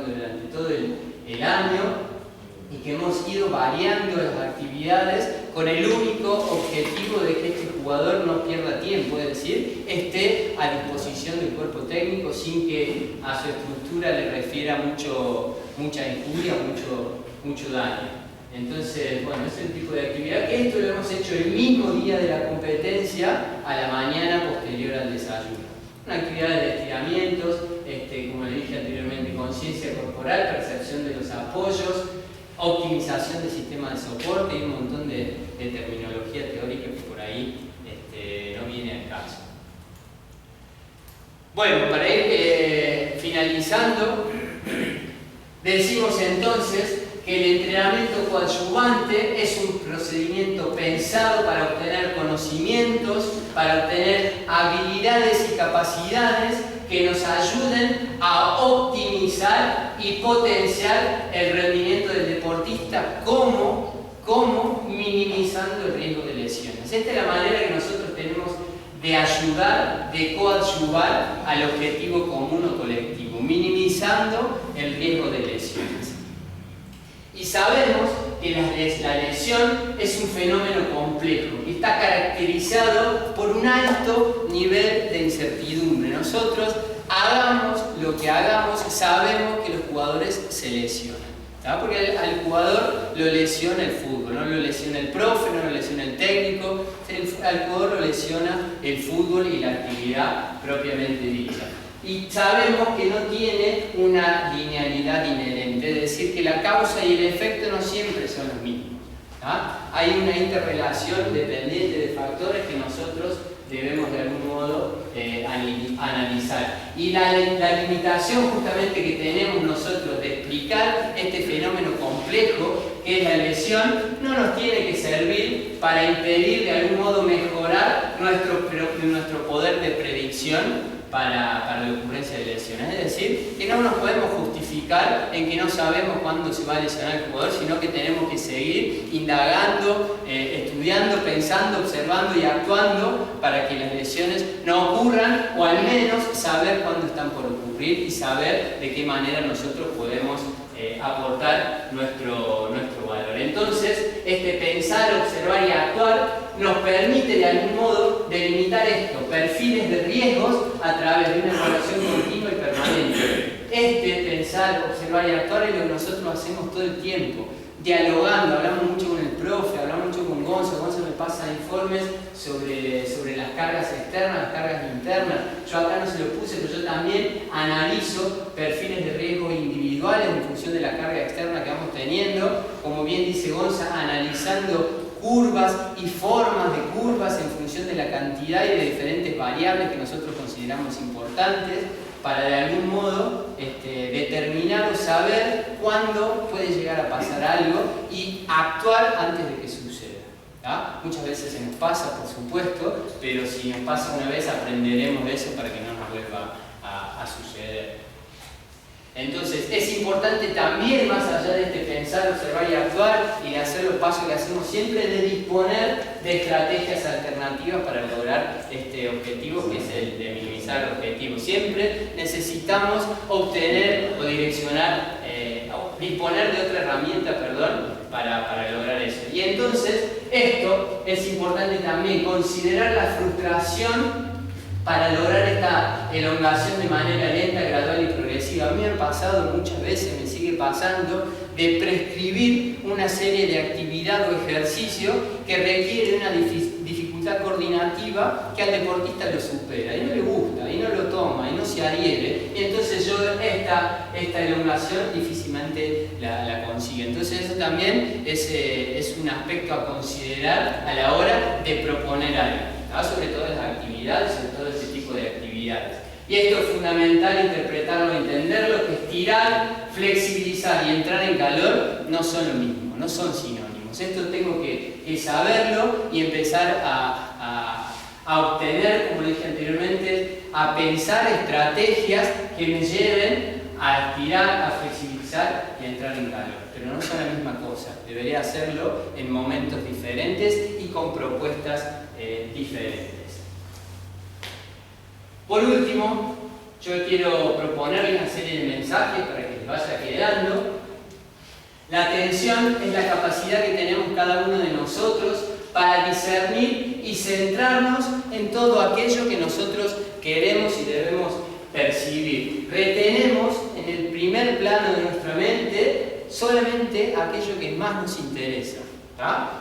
durante todo el año, y que hemos ido variando las actividades con el único objetivo de que este jugador no pierda tiempo, es decir, esté a disposición del cuerpo técnico sin que a su estructura le refiera mucha injuria, mucho daño. Entonces, bueno, ese es el tipo de actividad que esto lo hemos hecho el mismo día de la competencia, a la mañana posterior al desayuno. Una actividad de estiramientos, como le dije anteriormente, conciencia corporal, percepción de los apoyos, optimización del sistema de soporte y un montón de terminología teórica que por ahí no viene al caso. Bueno, para ir finalizando, decimos entonces que el entrenamiento coadyuvante es un procedimiento pensado para obtener conocimientos, para obtener habilidades y capacidades que nos ayuden a optimizar y potenciar el rendimiento del deportista, como minimizando el riesgo de lesiones. Esta es la manera que nosotros tenemos de ayudar, de coadyuvar al objetivo común o colectivo, minimizando el riesgo de lesiones. Y sabemos que la lesión es un fenómeno complejo y está caracterizado por un alto nivel de incertidumbre. Nosotros, hagamos lo que hagamos, sabemos que los jugadores se lesionan, ¿tá? Porque al jugador lo lesiona el fútbol, no lo lesiona el profe, no lo lesiona el técnico, al jugador lo lesiona el fútbol y la actividad propiamente dicha. Y sabemos que no tiene una linealidad inherente, es decir, que la causa y el efecto no siempre son los mismos, ¿tá? Hay una interrelación dependiente de factores que nosotros debemos de algún modo analizar. Y la limitación justamente que tenemos nosotros de explicar este fenómeno complejo que es la lesión, no nos tiene que servir para impedir de algún modo mejorar nuestro poder de predicción para la ocurrencia de lesiones. Es decir, que no nos podemos justificar en que no sabemos cuándo se va a lesionar el jugador, sino que tenemos que seguir indagando, estudiando, pensando, observando y actuando para que las lesiones no ocurran, o al menos saber cuándo están por ocurrir y saber de qué manera nosotros podemos aportar nuestro valor. Entonces, pensar, observar y actuar nos permite de algún modo delimitar esto, perfiles de riesgos a través de una evaluación continua y permanente. Pensar, observar y actuar es lo que nosotros hacemos todo el tiempo, dialogando. Hablamos mucho con el profe, hablamos mucho con Gonza me pasa informes sobre las cargas externas, las cargas internas. Yo acá no se lo puse, pero yo también analizo perfiles de riesgo individuales en función de la carga externa que vamos teniendo, como bien dice Gonza, analizando curvas y formas de curvas en función de la cantidad y de diferentes variables que nosotros consideramos importantes para de algún modo determinar o saber cuándo puede llegar a pasar algo y actuar antes de que suceda, ¿tá? Muchas veces se nos pasa, por supuesto, pero si nos pasa una vez aprenderemos de eso para que no nos vuelva a suceder. Entonces es importante también, más allá de pensar, observar y actuar y de hacer los pasos que hacemos siempre, de disponer de estrategias alternativas para lograr este objetivo, que es el de minimizar el objetivo. Siempre necesitamos obtener o direccionar, disponer de otra herramienta, para lograr eso. Y entonces, esto es importante también, considerar la frustración para lograr esta elongación de manera lenta, gradual y progresiva. A mí me ha pasado muchas veces, me sigue pasando, de prescribir una serie de actividad o ejercicio que requiere una dificultad coordinativa que al deportista lo supera, y no le gusta, y no lo toma, y no se adhiere, y entonces yo esta elongación difícilmente la consigue. Entonces eso también es un aspecto a considerar a la hora de proponer algo. Sobre todo las actividades, sobre todo ese tipo de actividades. Y esto es fundamental interpretarlo, entenderlo, que estirar, flexibilizar y entrar en calor no son lo mismo, no son sinónimos. Esto tengo que saberlo y empezar a obtener, como dije anteriormente, a pensar estrategias que me lleven a estirar, a flexibilizar y a entrar en calor. Pero no son la misma cosa. Debería hacerlo en momentos diferentes y con propuestas diferentes. Por último, yo quiero proponerles una serie de mensajes para que les vaya quedando. La atención es la capacidad que tenemos cada uno de nosotros para discernir y centrarnos en todo aquello que nosotros queremos y debemos percibir. Retenemos en el primer plano de nuestra mente solamente aquello que más nos interesa. ¿Tá?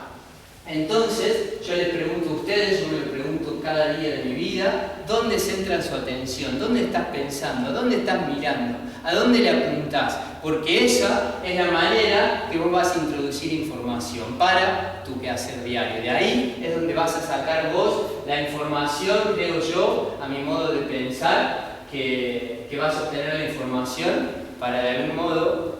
Entonces, yo les pregunto a ustedes, yo me lo pregunto cada día de mi vida, ¿dónde centran su atención? ¿Dónde estás pensando? ¿Dónde estás mirando? ¿A dónde le apuntás? Porque esa es la manera que vos vas a introducir información para tu quehacer diario. De ahí es donde vas a sacar vos la información, creo yo, a mi modo de pensar, que vas a obtener la información para de algún modo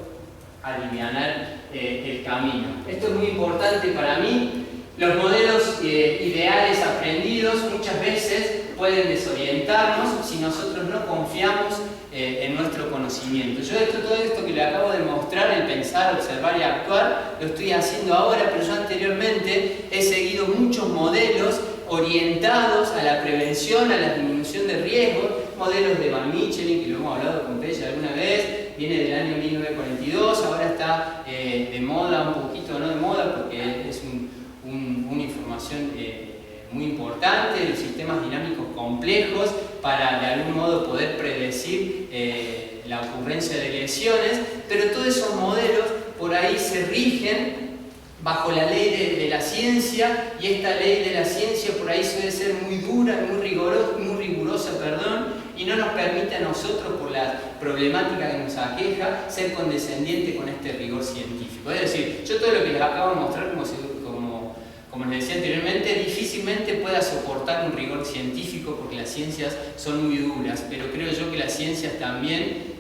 alivianar el camino. Esto es muy importante para mí. Los modelos ideales aprendidos muchas veces pueden desorientarnos si nosotros no confiamos en nuestro conocimiento. Yo todo esto que le acabo de mostrar, el pensar, observar y actuar, lo estoy haciendo ahora, pero yo anteriormente he seguido muchos modelos orientados a la prevención, a la disminución de riesgos, modelos de Van Michelin, que lo hemos hablado con Pella alguna vez, viene del año 1942, ahora está de moda, un poquito no de moda, porque es una información muy importante de los sistemas dinámicos complejos para de algún modo poder predecir la ocurrencia de lesiones, pero todos esos modelos por ahí se rigen bajo la ley de la ciencia, y esta ley de la ciencia por ahí suele ser muy dura, muy rigurosa, y no nos permite a nosotros, por la problemática que nos aqueja, ser condescendientes con este rigor científico. Es decir, yo todo lo que les acabo de mostrar, como les decía anteriormente, difícilmente pueda soportar un rigor científico porque las ciencias son muy duras, pero creo yo que las ciencias también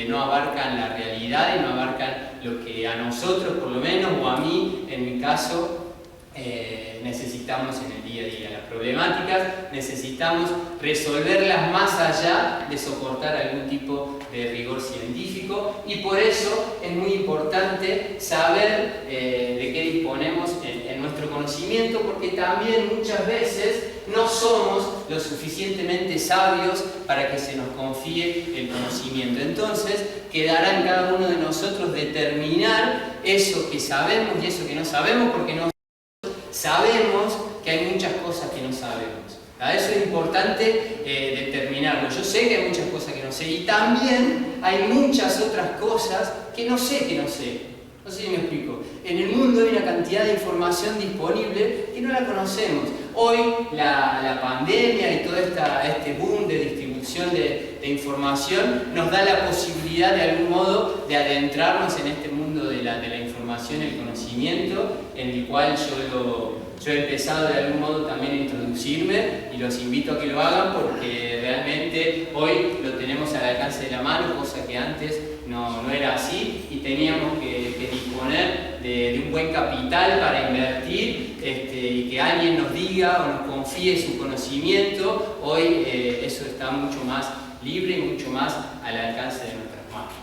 no abarcan la realidad y no abarcan lo que a nosotros, por lo menos, o a mí, en mi caso, necesitamos en el día a día. Las problemáticas necesitamos resolverlas más allá de soportar algún tipo de rigor científico, y por eso es muy importante saber de qué disponemos en nuestro conocimiento, porque también muchas veces no somos lo suficientemente sabios para que se nos confíe el conocimiento. Entonces quedará en cada uno de nosotros determinar eso que sabemos y eso que no sabemos, porque no sabemos que hay muchas cosas que no sabemos. Eso es importante determinarlo. Yo sé que hay muchas cosas que no sé, y también hay muchas otras cosas que no sé que no sé. No sé si me explico. En el mundo hay una cantidad de información disponible que no la conocemos. Hoy la pandemia y todo este boom de distribución de información nos da la posibilidad de algún modo de adentrarnos en este mundo de la información, el conocimiento, en el cual yo he empezado de algún modo también a introducirme, y los invito a que lo hagan porque realmente hoy lo tenemos al alcance de la mano, cosa que antes no era así, y teníamos que disponer de un buen capital para invertir, y que alguien nos diga o nos confíe su conocimiento. Hoy eso está mucho más libre y mucho más al alcance de nuestras manos.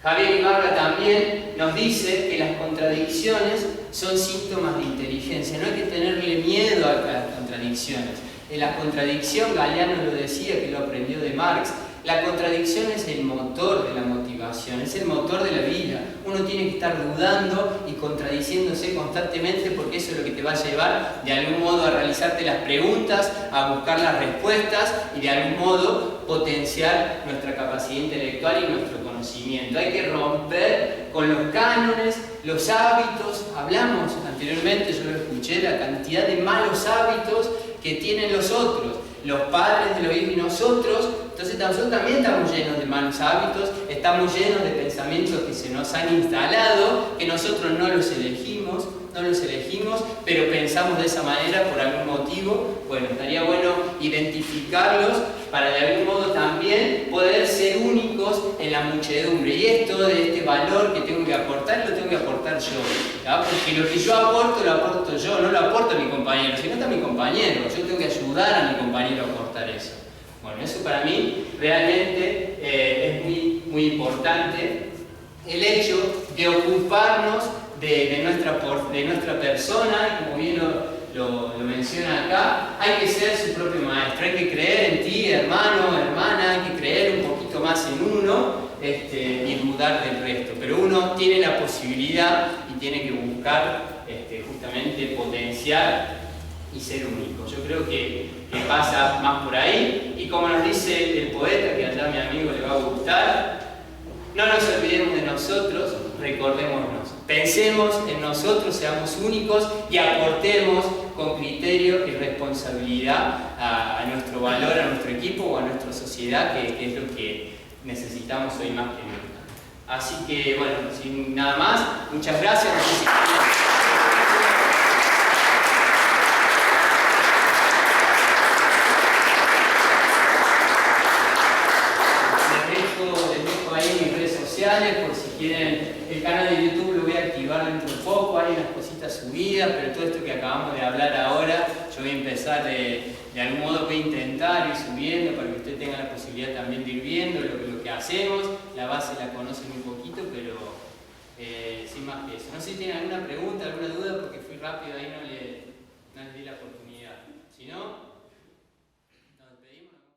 Javier Ibarra también nos dice que las contradicciones son síntomas de inteligencia. No hay que tenerle miedo a las contradicciones. En la contradicción, Galeano lo decía, que lo aprendió de Marx, la contradicción es el motor de la motivación, es el motor de la vida. Uno tiene que estar dudando y contradiciéndose constantemente porque eso es lo que te va a llevar de algún modo a realizarte las preguntas, a buscar las respuestas y de algún modo potenciar nuestra capacidad intelectual y nuestro conocimiento. Hay que romper con los cánones, los hábitos. Hablamos anteriormente, yo lo escuché, la cantidad de malos hábitos que tienen los otros, los padres de los hijos y nosotros. Entonces nosotros también estamos llenos de malos hábitos, estamos llenos de pensamientos que se nos han instalado, que nosotros no los elegimos, pero pensamos de esa manera por algún motivo. Bueno, estaría bueno identificarlos para de algún modo también poder ser únicos en la muchedumbre. Y esto de este valor que tengo que aportar, lo tengo que aportar yo, ¿verdad? Porque lo que yo aporto, lo aporto yo, no lo aporto a mi compañero, sino está mi compañero. Yo tengo que ayudar a mi compañero a aportar eso. Bueno, eso para mí realmente es muy importante. El hecho de ocuparnos de nuestra persona, y como bien lo menciona acá, hay que ser su propio maestro, hay que creer en ti, hermano, hermana, hay que creer un poquito más en uno y dudar del resto. Pero uno tiene la posibilidad y tiene que buscar justamente potenciar y ser único. Yo creo que pasa más por ahí, y como nos dice el poeta, que allá a mi amigo le va a gustar, no nos olvidemos de nosotros, recordémonos, pensemos en nosotros, seamos únicos y aportemos con criterio y responsabilidad a nuestro valor, a nuestro equipo o a nuestra sociedad, que es lo que necesitamos hoy más que nunca. Así que bueno, sin nada más, muchas gracias. Les dejo ahí mis redes sociales, por si quieren. El canal de YouTube lo voy a activar dentro de poco, hay unas cositas subidas, pero todo esto que acabamos de hablar ahora, yo voy a empezar de algún modo, voy a intentar ir subiendo para que usted tenga la posibilidad también de ir viendo lo que hacemos. La base la conocen un poquito, pero sin más que eso. No sé si tienen alguna pregunta, alguna duda, porque fui rápido ahí.